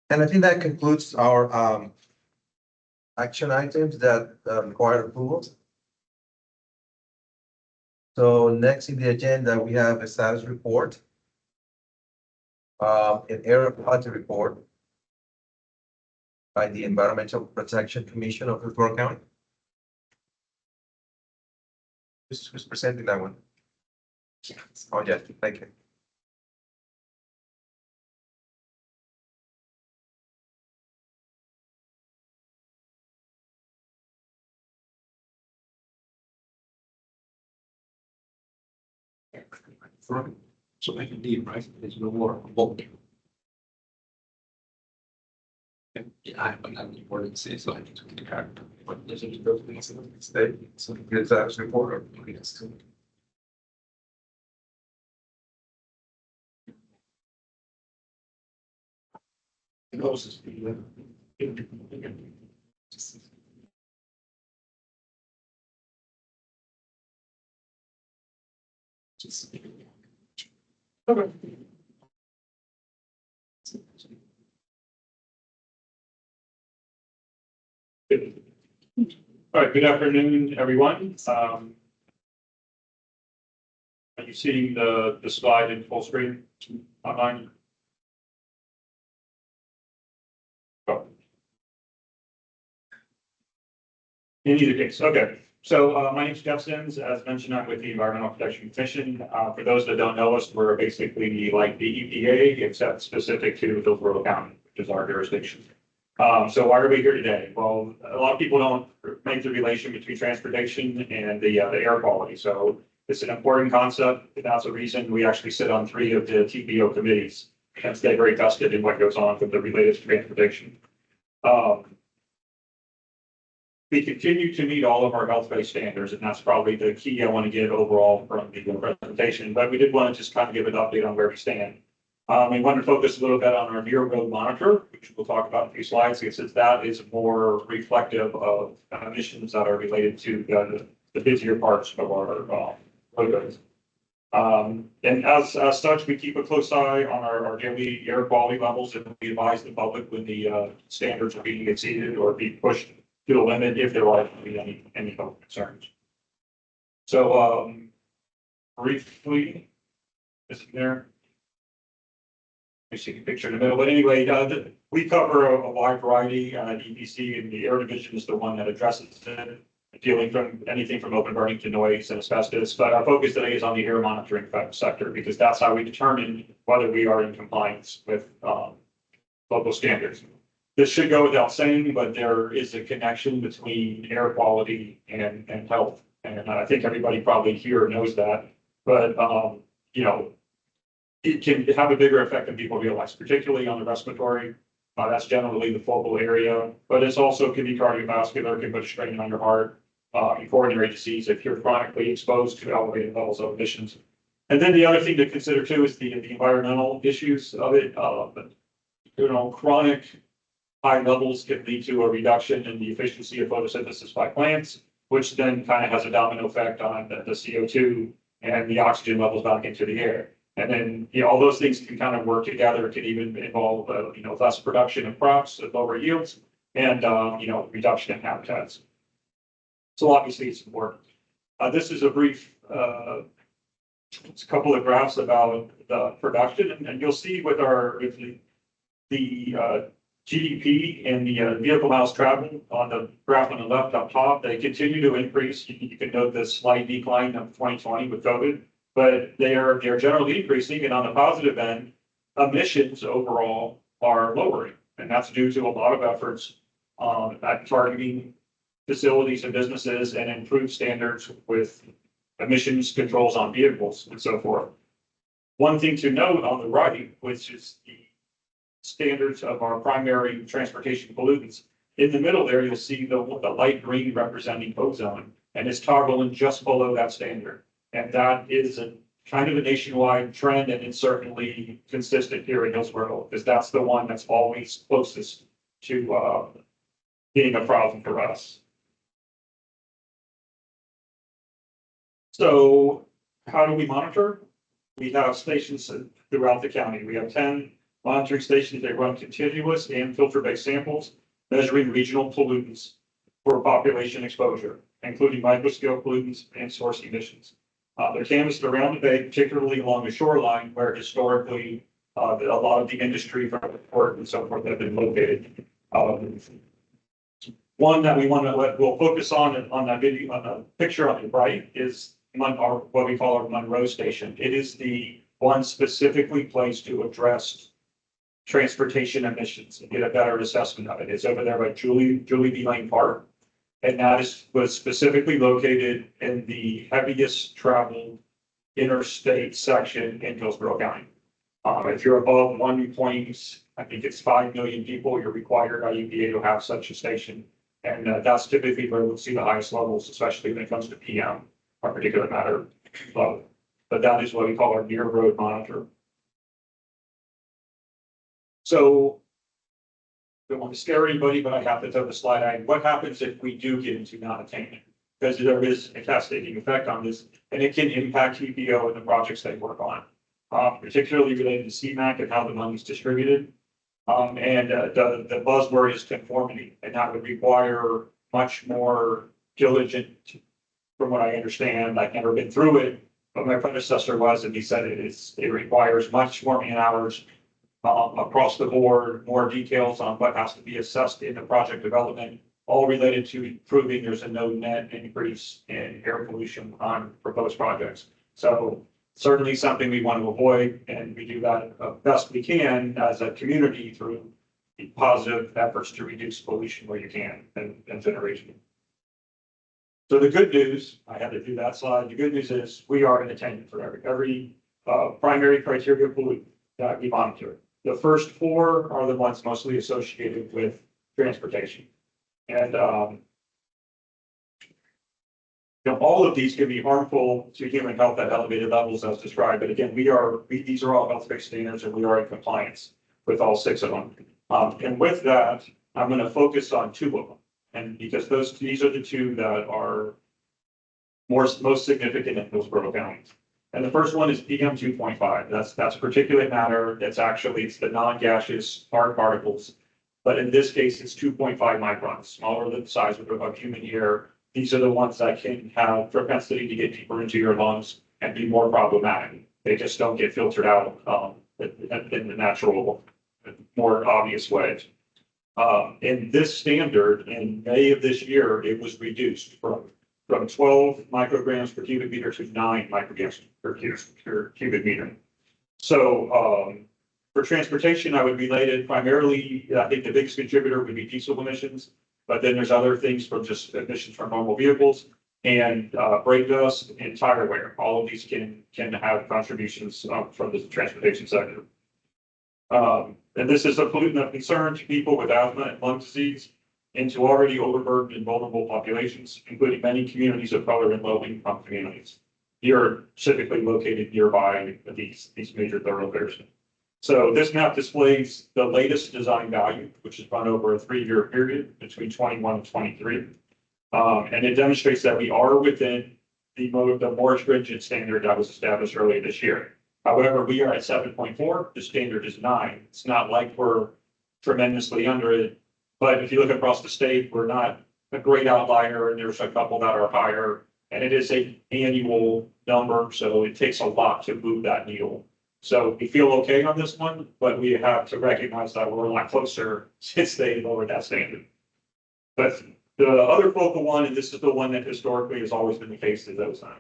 And I think that concludes our action items that require approval. So next in the agenda, we have a status report. An air quality report by the Environmental Protection Commission of Hillsborough County. Who's presenting that one? Oh, yeah, thank you. So I can leave, right? There's no more vote. Yeah, I haven't had any emergency, so I need to get a card. But there's a those things in the state, so it's actually report. Yes. All right, good afternoon, everyone. Are you seeing the slide in full screen online? Oh. In either case, okay. So my name is Jeff Sims. As mentioned, I'm with the Environmental Protection Commission. For those that don't know us, we're basically like the EPA, except specific to Hillsborough County, which is our jurisdiction. So why are we here today? Well, a lot of people don't make the relation between transportation and the air quality. So it's an important concept. And that's the reason we actually sit on 3 of the TPO committees and stay very vested in what goes on with the related to transportation. We continue to meet all of our health-based standards, and that's probably the key I want to get overall from the presentation. But we did want to just kind of give an update on where we stand. We want to focus a little bit on our near road monitor, which we'll talk about in a few slides, since that is more reflective of emissions that are related to the busier parts of our roadways. And as such, we keep a close eye on our daily air quality levels, and we advise the public when the standards are being exceeded or being pushed to the limit if there are to be any health concerns. So briefly, is it there? You see a picture in the middle, but anyway, we cover a wide variety. EPC and the air division is the one that addresses it, dealing from anything from open burning to noise and asbestos. But our focus today is on the air monitoring sector, because that's how we determine whether we are in compliance with local standards. This should go without saying, but there is a connection between air quality and health. And I think everybody probably here knows that. But, you know, it can have a bigger effect than people realize, particularly on the respiratory. That's generally the focal area, but it's also can be cardiovascular, can put a strain on your heart, coronary disease if you're chronically exposed to elevated levels of emissions. And then the other thing to consider too is the environmental issues of it. You know, chronic high levels can lead to a reduction in the efficiency of photosynthesis by plants, which then kind of has a domino effect on the CO2 and the oxygen levels back into the air. And then, you know, all those things can kind of work together. It can even involve, you know, less production of crops at lower yields and, you know, reduction in habitats. So obviously it's important. This is a brief, it's a couple of graphs about the production, and you'll see with our, with the GDP and the vehicle miles traveled on the graph on the left up top, they continue to increase. You can note the slight decline of 2020 with COVID, but they're generally increasing. And on the positive end, emissions overall are lowering. And that's due to a lot of efforts at targeting facilities and businesses and improved standards with emissions controls on vehicles and so forth. One thing to note on the right, which is the standards of our primary transportation pollutants. In the middle there, you'll see the light green representing ozone, and it's toggling just below that standard. And that is a kind of a nationwide trend, and it's certainly consistent here in Hillsborough, because that's the one that's always closest to being a problem for us. So how do we monitor? We have stations throughout the county. We have 10 monitoring stations. They run continuous and filter-based samples, measuring regional pollutants for population exposure, including microscale pollutants and source emissions. They're canvassed around the bay, particularly along the shoreline, where historically a lot of the industry from the port and so forth have been located. One that we want to we'll focus on that video, on the picture on the right, is what we call our Monroe Station. It is the one specifically placed to address transportation emissions and get a better assessment of it. It's over there by Julie B. Lane Park. And that was specifically located in the heaviest traveled interstate section in Hillsborough County. If you're above 1.8 I think it's 5 million people, you're required by EPA to have such a station. And that's typically where we'll see the highest levels, especially when it comes to PM, our particular matter level. But that is what we call our near road monitor. So don't want to scare anybody, but I have to throw the slide out. What happens if we do get into non-attainment? Because there is a cascading effect on this, and it can impact EPO and the projects they work on, particularly related to CMAQ and how the money's distributed. The buzzword is conformity, and that would require much more diligent, from what I understand. I've never been through it, but my predecessor was, and he said it requires much more man hours across the board, more details on what has to be assessed in the project development, all related to proving there's a no net increase in air pollution on proposed projects. So certainly something we want to avoid, and we do that best we can as a community through positive efforts to reduce pollution where you can and generation. So the good news, I had to do that slide. The good news is we are in attendance for every primary criteria pollutant that we monitor. The first 4 are the ones mostly associated with transportation. And all of these can be harmful to human health at elevated levels as described. But again, these are all health-based standards, and we are in compliance with all 6 of them. And with that, I'm going to focus on 2 of them. And because these are the 2 that are most significant in Hillsborough County. And the first one is PM 2.5. That's particulate matter. It's the non-gaseous hard particles. But in this case, it's 2.5 microns, smaller than the size of a human hair. These are the ones that can have propensity to get deeper into your lungs and be more problematic. They just don't get filtered out in the natural, more obvious way. In this standard, in May of this year, it was reduced from 12 micrograms per cubic meter to 9 micrograms per cubic meter. So for transportation, I would relate it primarily, I think the biggest contributor would be diesel emissions, but then there's other things from just emissions from normal vehicles and brake dust and tire wear. All of these can have contributions from the transportation sector. And this is a pollutant of concern to people with asthma and lung disease and to already overburdened and vulnerable populations, including many communities of color and low-income communities. You're typically located nearby these major thoroughfares. So this map displays the latest design value, which is run over a 3-year period between 21 and 23. And it demonstrates that we are within the more stringent standard that was established earlier this year. However, we are at 7.4, the standard is 9. It's not like we're tremendously under it, but if you look across the state, we're not a great outlier, and there's a couple that are higher, and it is an annual number, so it takes a lot to move that needle. So we feel okay on this one, but we have to recognize that we're a lot closer since they lowered that standard. But the other focal one, and this is the one that historically has always been the case, is ozone.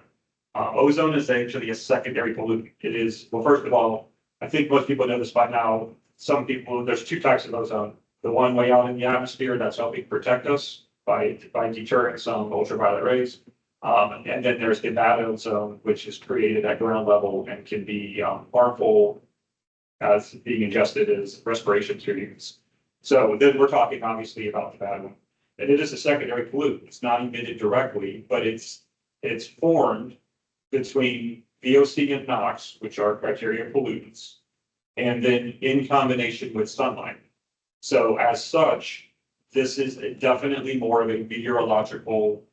Ozone is actually a secondary pollutant. It is, well, first of all, I think most people know this by now. Some people, there's 2 types of ozone. The one way out in the atmosphere that's helping protect us by deterring some ultraviolet rays. And then there's the bad ozone, which is created at ground level and can be harmful as being ingested as respiration tubes. So then we're talking obviously about the bad one. And it is a secondary pollutant. It's not emitted directly, but it's formed between VOC and NOx, which are criteria pollutants, and then in combination with sunlight. So as such, this is definitely more of a meteorological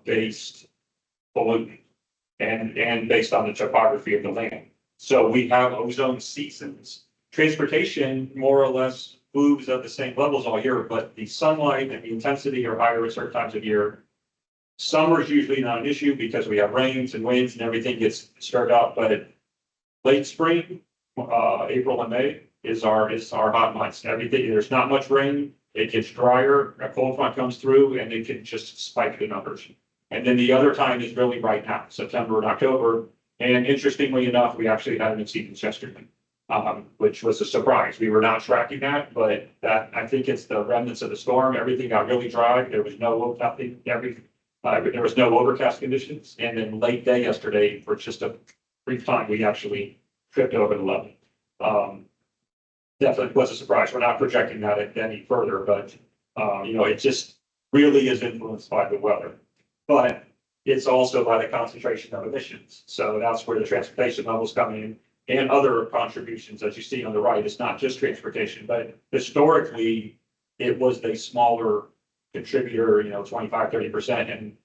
based pollutant and based on the topography of the land. So we have ozone seasons. Transportation more or less moves at the same levels all year, but the sunlight and the intensity are higher at certain times of year. Summer is usually not an issue because we have rains and winds and everything gets stirred up, but late spring, April and May is our hot months. Everything, there's not much rain, it gets drier, a cold front comes through and it can just spike the numbers. And then the other time is really right now, September and October. And interestingly enough, we actually had an exceedance yesterday, which was a surprise. We were not tracking that, but that I think it's the remnants of the storm. Everything got really dry. There was nothing. There was no overcast conditions. And then late day yesterday, for just a brief time, we actually tripped over the level. definitely was a surprise. We're not projecting that any further, but, it just really is influenced by the weather. But it's also by the concentration of emissions. So that's where the transportation levels come in and other contributions that you see on the right. It's not just transportation, but historically, it was a smaller contributor, 25, 30%, and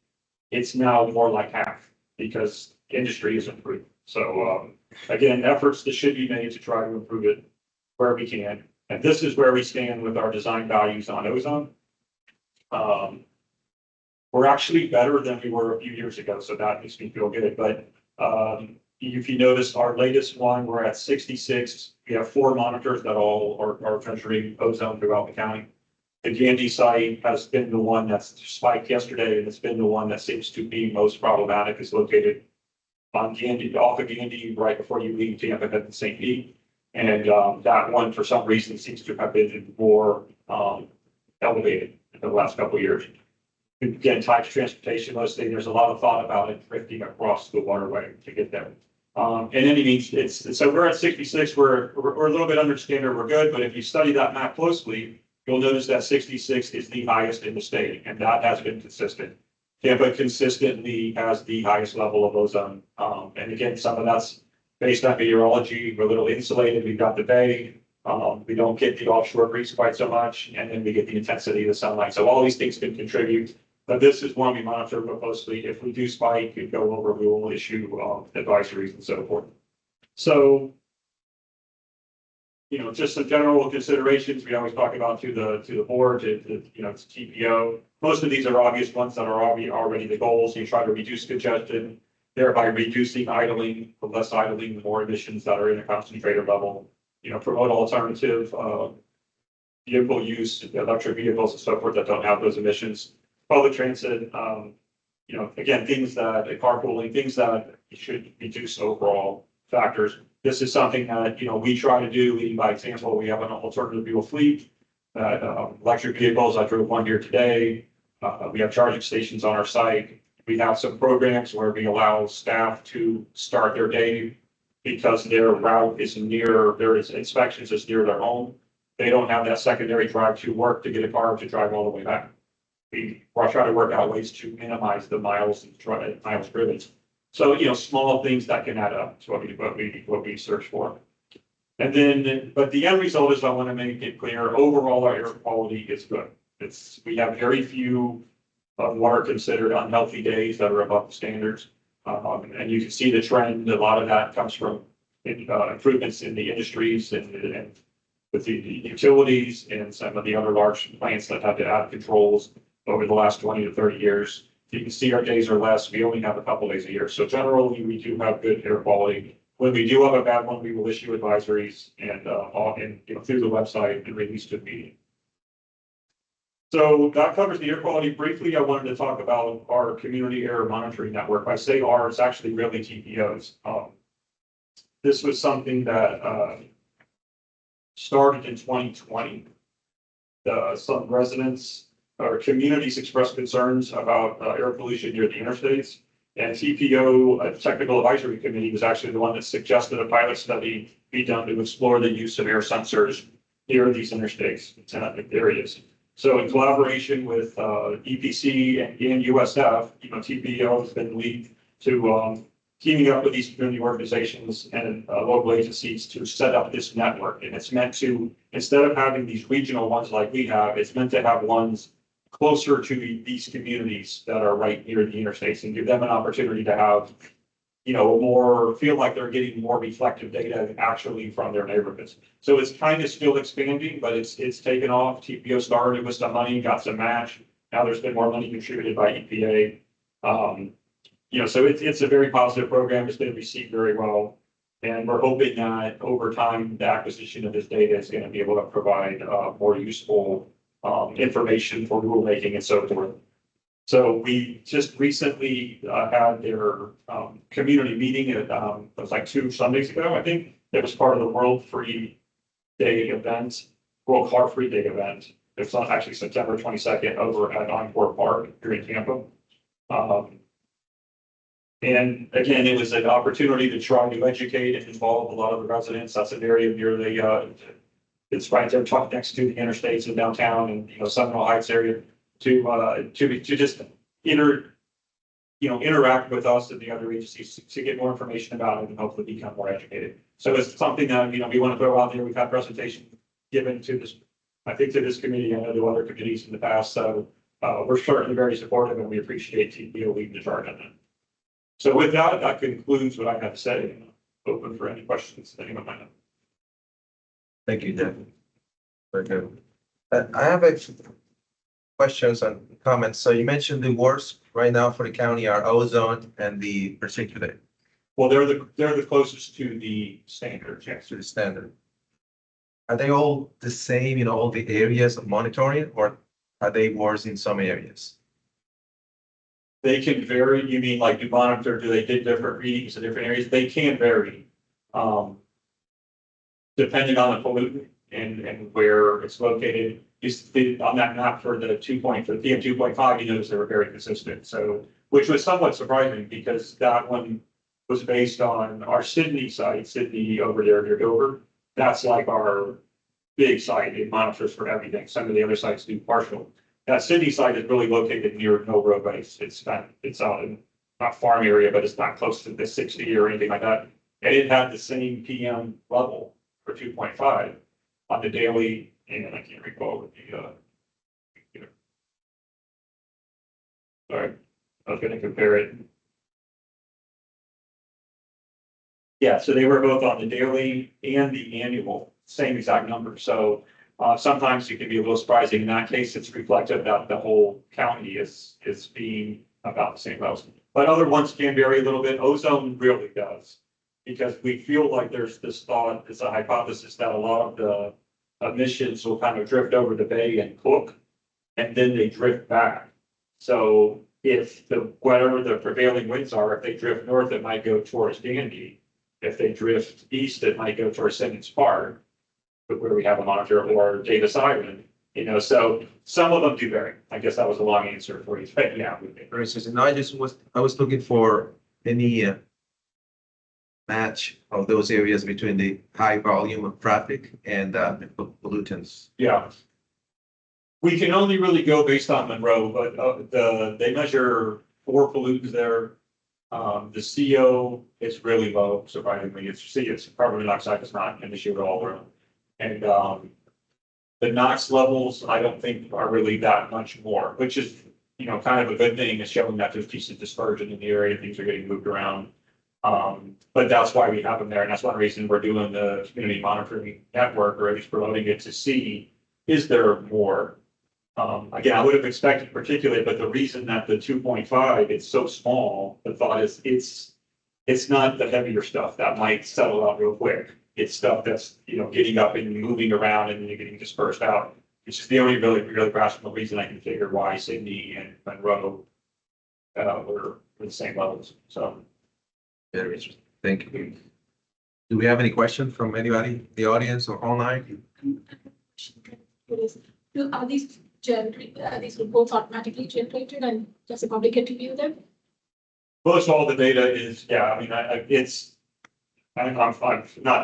it's now more like half because industry is improved. So, again, efforts that should be made to try to improve it where we can. And this is where we stand with our design values on ozone. We're actually better than we were a few years ago, so that makes me feel good. But if you notice, our latest one, we're at 66. We have 4 monitors that all are measuring ozone throughout the county. The Gandy site has been the one that's spiked yesterday, and it's been the one that seems to be most problematic. It's located on Gandy, off of Gandy, right before you leave Tampa at the St. Pete. And that one, for some reason, seems to have been more elevated in the last couple of years. Again, tied to transportation, mostly, there's a lot of thought about it drifting across the waterway to get there. In any means, so we're at 66, we're a little bit under standard, we're good, but if you study that map closely, you'll notice that 66 is the highest in the state, and that has been consistent. Tampa consistently has the highest level of ozone. And again, some of that's based on meteorology. We're a little insulated. We've got the bay. We don't get the offshore breeze quite so much, and then we get the intensity of the sunlight. So all these things can contribute. But this is one we monitor real closely. If we do spike and go over, we will issue advisories and so forth. So, just some general considerations we always talk about to the board, to TPO. Most of these are obvious ones that are already the goals. You try to reduce congestion, thereby reducing idling. The less idling, the more emissions that are in a concentrated level. Promote alternative vehicle use, electric vehicles and so forth that don't have those emissions. Public transit, again, things that carpooling, things that should reduce overall factors. This is something that, we try to do, leading by example. We have an alternative fuel fleet, electric vehicles. I drove one here today. We have charging stations on our site. We have some programs where we allow staff to start their day because their route is near, their inspections is near their home. They don't have that secondary drive to work to get a car to drive all the way back. We try to work out ways to minimize the miles driven. So, small things that can add up to what we search for. And then, but the end result is, I want to make it clear, overall, our air quality is good. We have very few of what are considered unhealthy days that are above the standards. And you can see the trend. A lot of that comes from improvements in the industries and with the utilities and some of the other large plants that have to add controls over the last 20 to 30 years. You can see our days are less. We only have a couple days a year. So generally, we do have good air quality. When we do have a bad one, we will issue advisories and through the website and release to the media. So that covers the air quality briefly. I wanted to talk about our community air monitoring network. I say our, it's actually really TPOs. This was something that started in 2020. Some residents or communities expressed concerns about air pollution near the interstates. And TPO, Technical Advisory Committee, was actually the one that suggested a pilot study be done to explore the use of air sensors near these interstates areas. So in collaboration with EPC and USF, TPO has been lead to teaming up with these community organizations and local agencies to set up this network. And it's meant to, instead of having these regional ones like we have, it's meant to have ones closer to these communities that are right near the interstates and give them an opportunity to have, more, feel like they're getting more reflective data actually from their neighborhoods. So it's kind of still expanding, but it's taken off. TPO started with some money, got some match. Now there's been more money contributed by EPA. So it's a very positive program. It's been received very well. And we're hoping that over time, the acquisition of this data is going to be able to provide more useful information for rulemaking and so forth. So we just recently had their community meeting. It was like 2 Sundays ago, I think. It was part of the World Free Day event, World Car Free Day event. It's on actually September 22nd over at Encore Park here in Tampa. And again, it was an opportunity to try to educate and involve a lot of the residents. That's an area near the it's right there tucked next to the interstates in downtown and, Seminole Heights area to just interact with us and the other agencies to get more information about it and hopefully become more educated. So it's something that, we want to throw out there. We've had presentation given to this, I think to this committee, I know to other committees in the past. So we're certainly very supportive and we appreciate TPO leading the charge on that. So with that, that concludes what I have to say. Open for any questions that anyone might have. Thank you, Jeff. Very good. I have a questions and comments. So you mentioned the worst right now for the county are ozone and the particulate Well, they're the closest to the standards, yes. to the standard. Are they all the same in all the areas of monitoring, or are they worse in some areas? They can vary. You mean like you monitor, do they get different readings in different areas? They can vary. Depending on the pollutant and where it's located. On that map for the PM 2.5, you notice they were very consistent. So, which was somewhat surprising because that one was based on our Sydney site, Sydney over there near Dover. That's like our big site. It monitors for everything. Some of the other sites do partial. That Sydney site is really located near no roadways. It's out in not farm area, but it's not close to the 60 or anything like that. And it had the same PM level for 2.5 on the daily, and I can't recall what the computer. Sorry, I was going to compare it. Yeah, so they were both on the daily and the annual, same exact number. So sometimes it can be a little surprising. In that case, it's reflective that the whole county is being about the same level. But other ones can vary a little bit. Ozone really does, because we feel like there's this thought, it's a hypothesis that a lot of the emissions will kind of drift over the bay and cook, and then they drift back. So if whatever the prevailing winds are, if they drift north, it might go towards Danby. If they drift east, it might go towards Simmons Park, where we have a monitor, or Davis Island. So some of them do vary. I guess that was a long answer for you, but yeah. For instance, and I was looking for any match of those areas between the high volume of traffic and the pollutants. Yeah. We can only really go based on Monroe, but they measure 4 pollutants there. The CO is really low, surprisingly. It's carbon monoxide is not an issue at all. And the NOx levels, I don't think are really that much more, which is, kind of a good thing. It's showing that there's decent dispersion in the area. Things are getting moved around. But that's why we have them there. And that's one reason we're doing the community monitoring network, or at least promoting it to see, is there more? Again, I would have expected particulate, but the reason that the 2.5 is so small, the thought is it's not the heavier stuff that might settle out real quick. It's stuff that's, getting up and moving around and getting dispersed out. It's just the only really rational reason I can figure why Sydney and Monroe were the same levels. So. Very interesting. Thank you. Do we have any questions from anybody in the audience or online? Are these reports automatically generated and does the public get to view them? Most all the data is, I'm not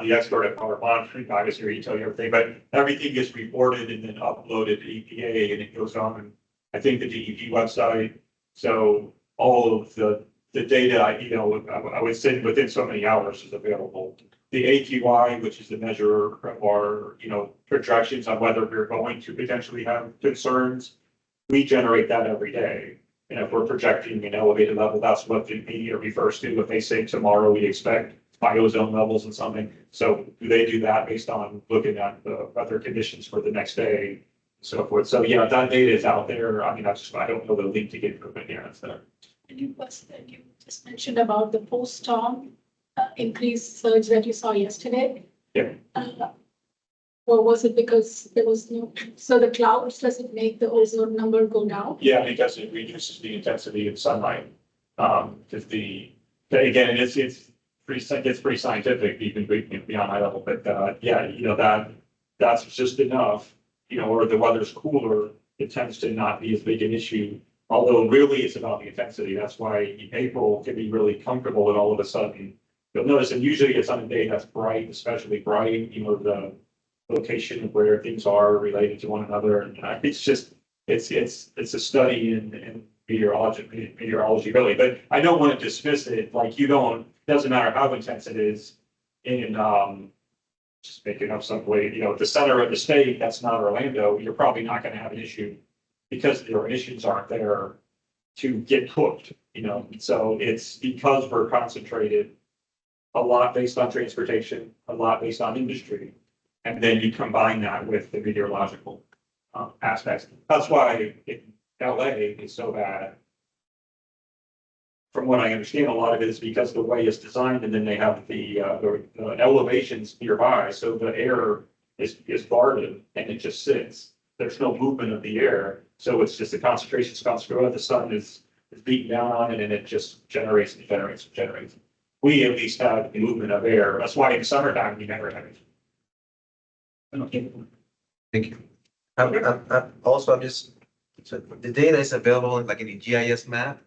the expert at power monitoring, obviously, where you tell you everything, but everything gets reported and then uploaded to EPA, and it goes on, I think, the DEP website. So all of the data, I would say within so many hours is available. The AQI, which is the measure of our, projections on whether we're going to potentially have concerns, we generate that every day. And if we're projecting an elevated level, that's what the media refers to. If they say tomorrow we expect high ozone levels and something, so they do that based on looking at the weather conditions for the next day, and so forth. So yeah, that data is out there. I don't know the link to get from it here. It's there. And you just mentioned about the post-storm increased surge that you saw yesterday. Yeah. Or was it because there was so the clouds, does it make the ozone number go down? Yeah, because it reduces the intensity of sunlight. Because again, it's pretty scientific, even beyond high level, but that's just enough, or the weather's cooler, it tends to not be as big an issue. Although really it's about the intensity. That's why April can be really comfortable, and all of a sudden you'll notice, and usually it's on a day that's bright, especially bright, location of where things are related to one another. And it's just, it's a study in meteorology really, but I don't want to dismiss it. Like doesn't matter how intense it is in, just making up some way, the center of the state, that's not Orlando, you're probably not going to have an issue because their emissions aren't there to get hooked, so it's because we're concentrated a lot based on transportation, a lot based on industry. And then you combine that with the meteorological aspects. That's why LA is so bad. From what I understand, a lot of it is because the way it's designed, and then they have the elevations nearby, so the air is guarded and it just sits. There's no movement of the air, so it's just the concentration's concentrated. The sun is beating down on it, and it just generates and generates and generates. We at least have the movement of air. That's why in summertime we never have it. Thank you. Also, so the data is available in like any GIS map,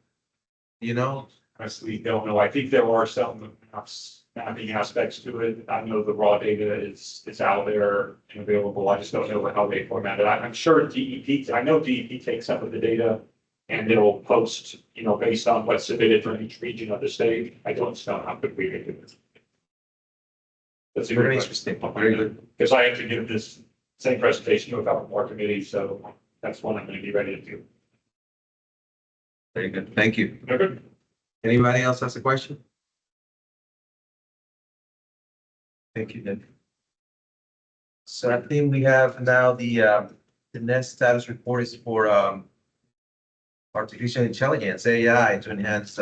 Honestly, don't know. I think there are some mapping aspects to it. I know the raw data is out there and available. I just don't know how they format it. I'm sure I know DEP takes some of the data and it'll post, based on what's submitted from each region of the state. I don't know how quickly they do it. That's a Very good interesting. question. Very good. Because I have to give this same presentation to a couple more committees, so that's one I'm going to be ready to do. Very good. Thank you. Okay. Anybody else has a question? Thank you, Nick. So I think we have now the next status report is for artificial intelligence, AI, to enhance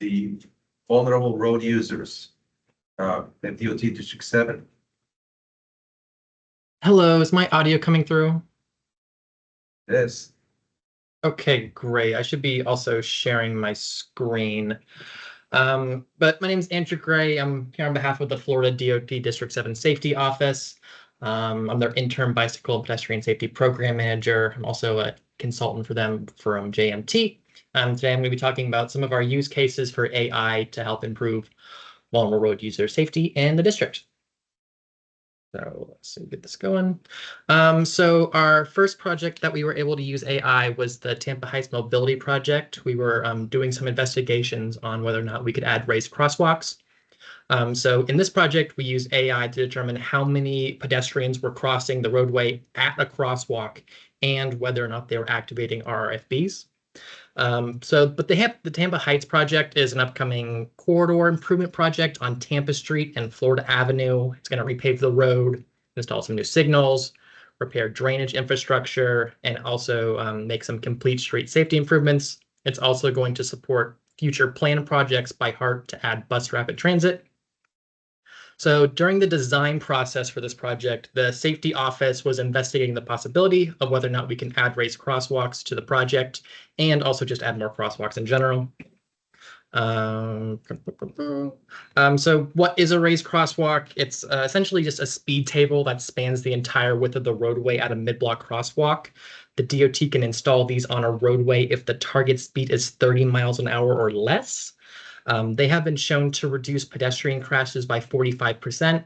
the vulnerable road users. DOT 267. Hello, is my audio coming through? Yes. Okay, great. I should be also sharing my screen. But my name is Andrew Gray. I'm here on behalf of the Florida DOT District 7 Safety Office. I'm their interim bicycle and pedestrian safety program manager. I'm also a consultant for them from JMT. Today I'm going to be talking about some of our use cases for AI to help improve vulnerable road user safety in the district. So let's see, get this going. So our first project that we were able to use AI was the Tampa Heights Mobility Project. We were doing some investigations on whether or not we could add raised crosswalks. So in this project, we use AI to determine how many pedestrians were crossing the roadway at a crosswalk and whether or not they were activating RRFBs. But the Tampa Heights project is an upcoming corridor improvement project on Tampa Street and Florida Avenue. It's going to repave the road, install some new signals, repair drainage infrastructure, and also make some complete street safety improvements. It's also going to support future planned projects by HART to add bus rapid transit. So during the design process for this project, the safety office was investigating the possibility of whether or not we can add raised crosswalks to the project and also just add more crosswalks in general. So what is a raised crosswalk? It's essentially just a speed table that spans the entire width of the roadway at a mid-block crosswalk. The DOT can install these on a roadway if the target speed is 30 miles an hour or less. They have been shown to reduce pedestrian crashes by 45%.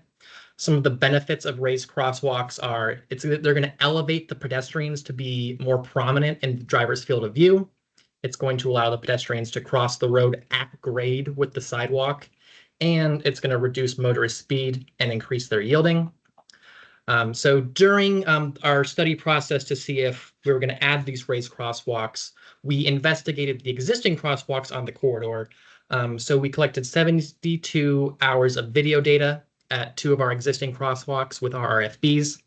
Some of the benefits of raised crosswalks are they're going to elevate the pedestrians to be more prominent in the driver's field of view. It's going to allow the pedestrians to cross the road at grade with the sidewalk, and it's going to reduce motorist speed and increase their yielding. So during our study process to see if we were going to add these raised crosswalks, we investigated the existing crosswalks on the corridor. So we collected 72 hours of video data at 2 of our existing crosswalks with RRFBs.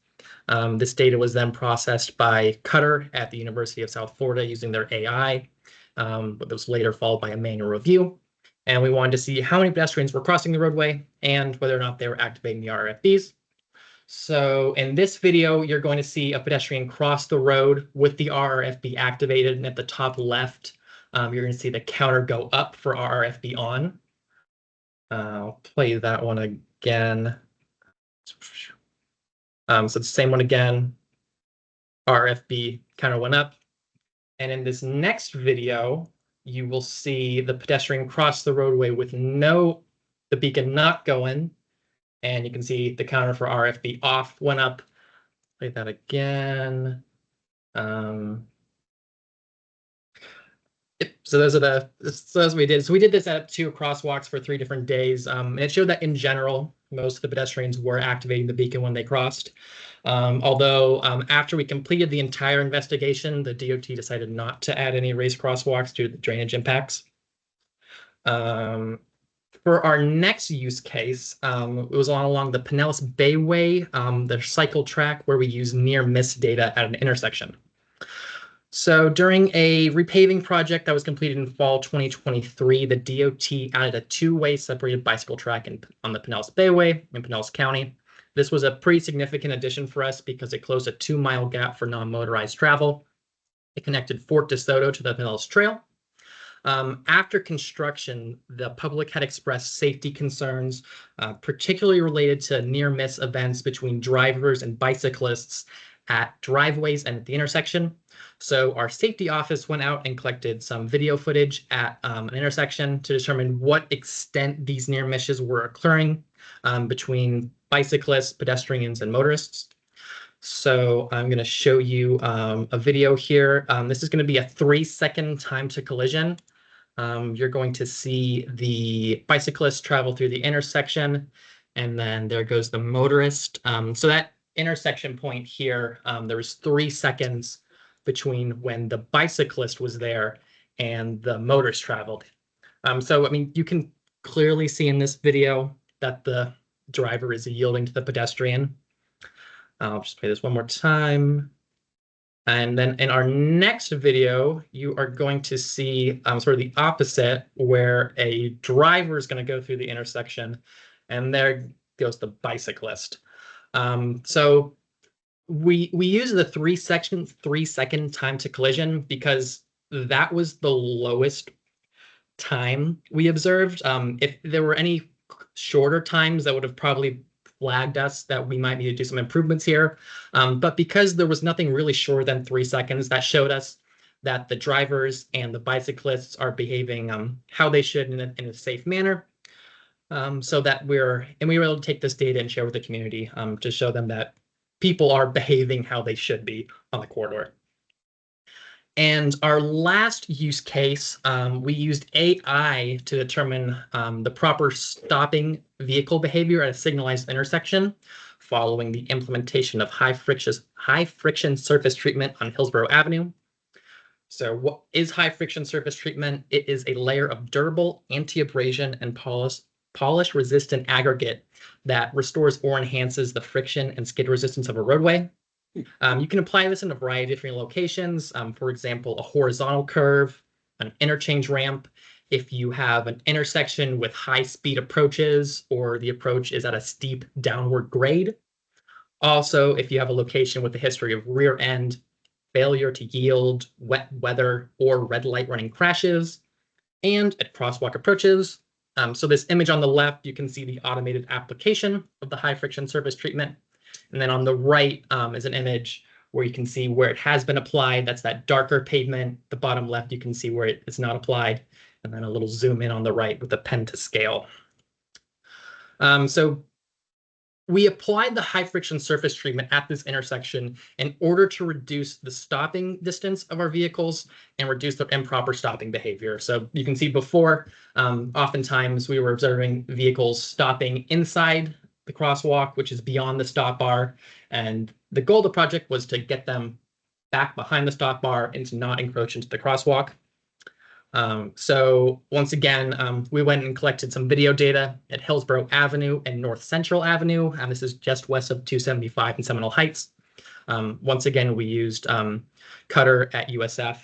This data was then processed by Cutter at the University of South Florida using their AI, but was later followed by a manual review. And we wanted to see how many pedestrians were crossing the roadway and whether or not they were activating the RRFBs. So in this video, you're going to see a pedestrian cross the road with the RRFB activated, and at the top left, you're going to see the counter go up for RRFB on. I'll play that one again. So the same one again. RRFB counter went up. And in this next video, you will see the pedestrian cross the roadway with the beacon not going. And you can see the counter for RFB off went up. Play that again. Yep, so those are so that's what we did. So we did this at 2 crosswalks for 3 different days. And it showed that in general, most of the pedestrians were activating the beacon when they crossed. Although after we completed the entire investigation, the DOT decided not to add any raised crosswalks due to the drainage impacts. For our next use case, it was along the Pinellas Bayway, the cycle track where we use near miss data at an intersection. So during a repaving project that was completed in fall 2023, the DOT added a 2-way separated bicycle track on the Pinellas Bayway in Pinellas County. This was a pretty significant addition for us because it closed a 2-mile gap for non-motorized travel. It connected Fort DeSoto to the Pinellas Trail. After construction, the public had expressed safety concerns, particularly related to near-miss events between drivers and bicyclists at driveways and at the intersection. So our safety office went out and collected some video footage at an intersection to determine what extent these near misses were occurring between bicyclists, pedestrians, and motorists. So I'm going to show you a video here. This is going to be a 3-second time to collision. You're going to see the bicyclist travel through the intersection, and then there goes the motorist. So that intersection point here, there was 3 seconds between when the bicyclist was there and the motorist traveled. So, I mean, you can clearly see in this video that the driver is yielding to the pedestrian. I'll just play this one more time. And then in our next video, you are going to see sort of the opposite, where a driver is going to go through the intersection, and there goes the bicyclist. So we use the 3-second time to collision because that was the lowest time we observed. If there were any shorter times, that would have probably flagged us that we might need to do some improvements here. But because there was nothing really shorter than 3 seconds, that showed us that the drivers and the bicyclists are behaving how they should in a safe manner. So that we were able to take this data and share with the community to show them that people are behaving how they should be on the corridor. And our last use case, we used AI to determine the proper stopping vehicle behavior at a signalized intersection following the implementation of high friction surface treatment on Hillsborough Avenue. So what is high friction surface treatment? It is a layer of durable anti-abrasion and polish resistant aggregate that restores or enhances the friction and skid resistance of a roadway. You can apply this in a variety of different locations. For example, a horizontal curve, an interchange ramp, if you have an intersection with high speed approaches or the approach is at a steep downward grade. Also, if you have a location with a history of rear end failure to yield, wet weather, or red light running crashes, and at crosswalk approaches. So this image on the left, you can see the automated application of the high friction surface treatment. And then on the right is an image where you can see where it has been applied. That's that darker pavement. The bottom left, you can see where it is not applied. And then a little zoom in on the right with the pen to scale. So we applied the high friction surface treatment at this intersection in order to reduce the stopping distance of our vehicles and reduce their improper stopping behavior. So you can see before, oftentimes we were observing vehicles stopping inside the crosswalk, which is beyond the stop bar. And the goal of the project was to get them back behind the stop bar and to not encroach into the crosswalk. So once again, we went and collected some video data at Hillsborough Avenue and North Central Avenue, and this is just west of 275 and Seminole Heights. Once again, we used Cutter at USF,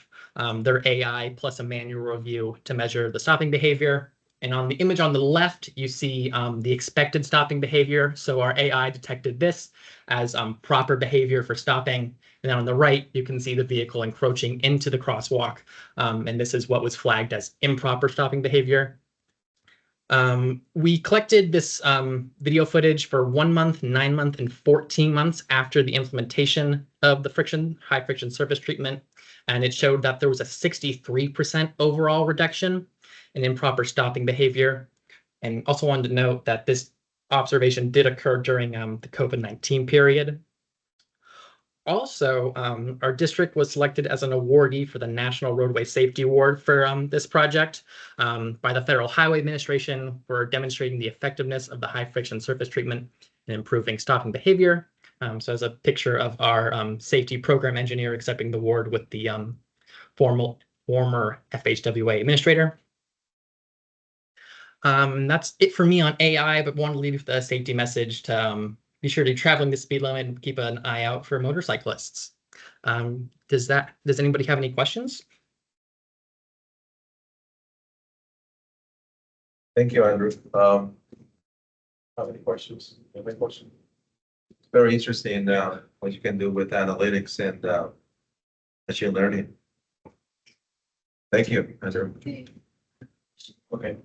their AI plus a manual review to measure the stopping behavior. And on the image on the left, you see the expected stopping behavior. So our AI detected this as proper behavior for stopping. And then on the right, you can see the vehicle encroaching into the crosswalk. And this is what was flagged as improper stopping behavior. We collected this video footage for 1 month, 9 months, and 14 months after the implementation of the high friction surface treatment. And it showed that there was a 63% overall reduction in improper stopping behavior. And also wanted to note that this observation did occur during the COVID-19 period. Also, our district was selected as an awardee for the National Roadway Safety Award for this project by the Federal Highway Administration for demonstrating the effectiveness of the high friction surface treatment and improving stopping behavior. So as a picture of our safety program engineer accepting the award with the former FHWA administrator. That's it for me on AI, but want to leave the safety message to be sure to be traveling the speed limit and keep an eye out for motorcyclists. Does anybody have any questions? Thank you, Andrew. How many questions? Any questions? It's very interesting what you can do with analytics and machine learning. Thank you, Andrew. Okay.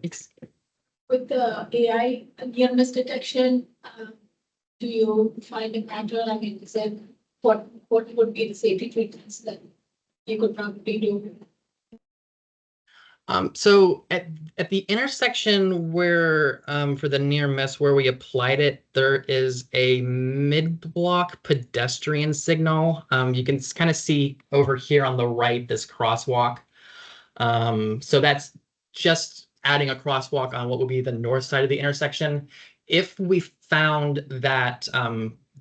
With the AI near miss detection, do you find a pattern? I mean, is it what would be the safety treatments that you could probably do? So at the intersection where for the near miss where we applied it, there is a mid-block pedestrian signal. You can kind of see over here on the right this crosswalk. So that's just adding a crosswalk on what would be the north side of the intersection. If we found that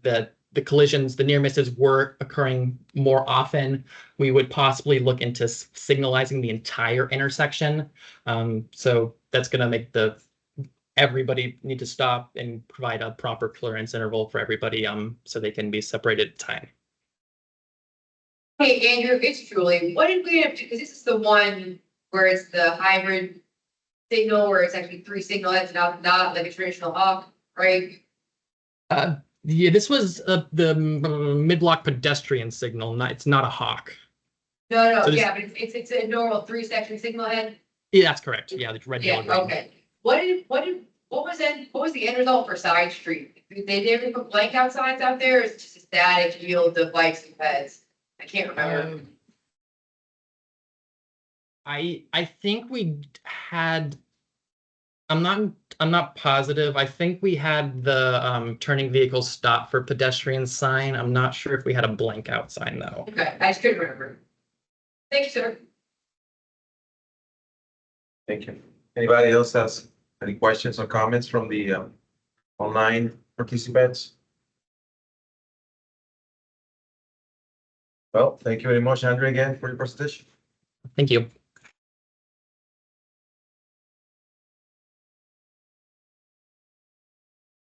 the collisions, the near misses were occurring more often, we would possibly look into signalizing the entire intersection. So that's going to make everybody need to stop and provide a proper clearance interval for everybody so they can be separated at time. Hey, Andrew, it's Julie. What did we have to, because this is the one where it's the hybrid signal, where it's actually 3 signal heads, not like a traditional hawk, right? Yeah, this was the mid-block pedestrian signal. It's not a hawk. No, So yeah, but it's a normal 3-section signal head. Yeah, that's correct. Yeah, the red, Yeah, yellow, green. okay. What was the end result for Side Street? Did they ever put blank out signs out there? Or is it just a static yield of bikes and peds? I can't remember. I think we had. I'm not positive. I think we had the turning vehicles stop for pedestrian sign. I'm not sure if we had a blank out sign though. Okay, I just couldn't remember. Thank you, sir. Thank you. Anybody else has any questions or comments from the online participants? Well, thank you very much, Andrew, again for your presentation. Thank you.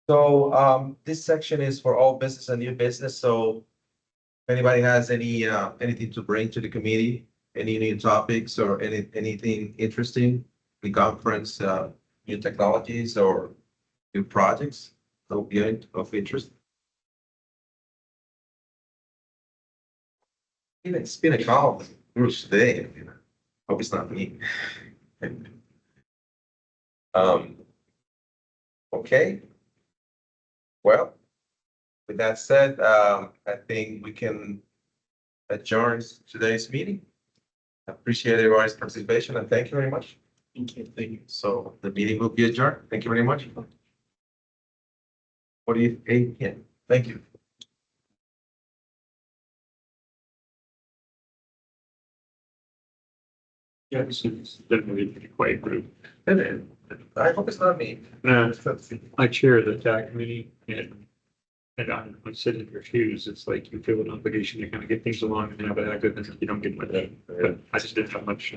So this section is for all business and new business. So if anybody has any anything to bring to the committee, any new topics or anything interesting, the conference, new technologies or new projects that will be of interest. It's been a calm group today. Hope it's not me. Okay. Well, with that said, I think we can adjourn today's meeting. I appreciate everybody's participation and thank you very much. Thank you. Thank you. So the meeting will be adjourned. Thank you very much. What do you think? Yeah, thank you. Yeah, this is definitely a pretty quiet group. And I hope it's not me. I chair the TAC committee and I'm sitting in your shoes. It's like you feel an obligation to kind of get things along and have it active and you don't get with it. But I just didn't have much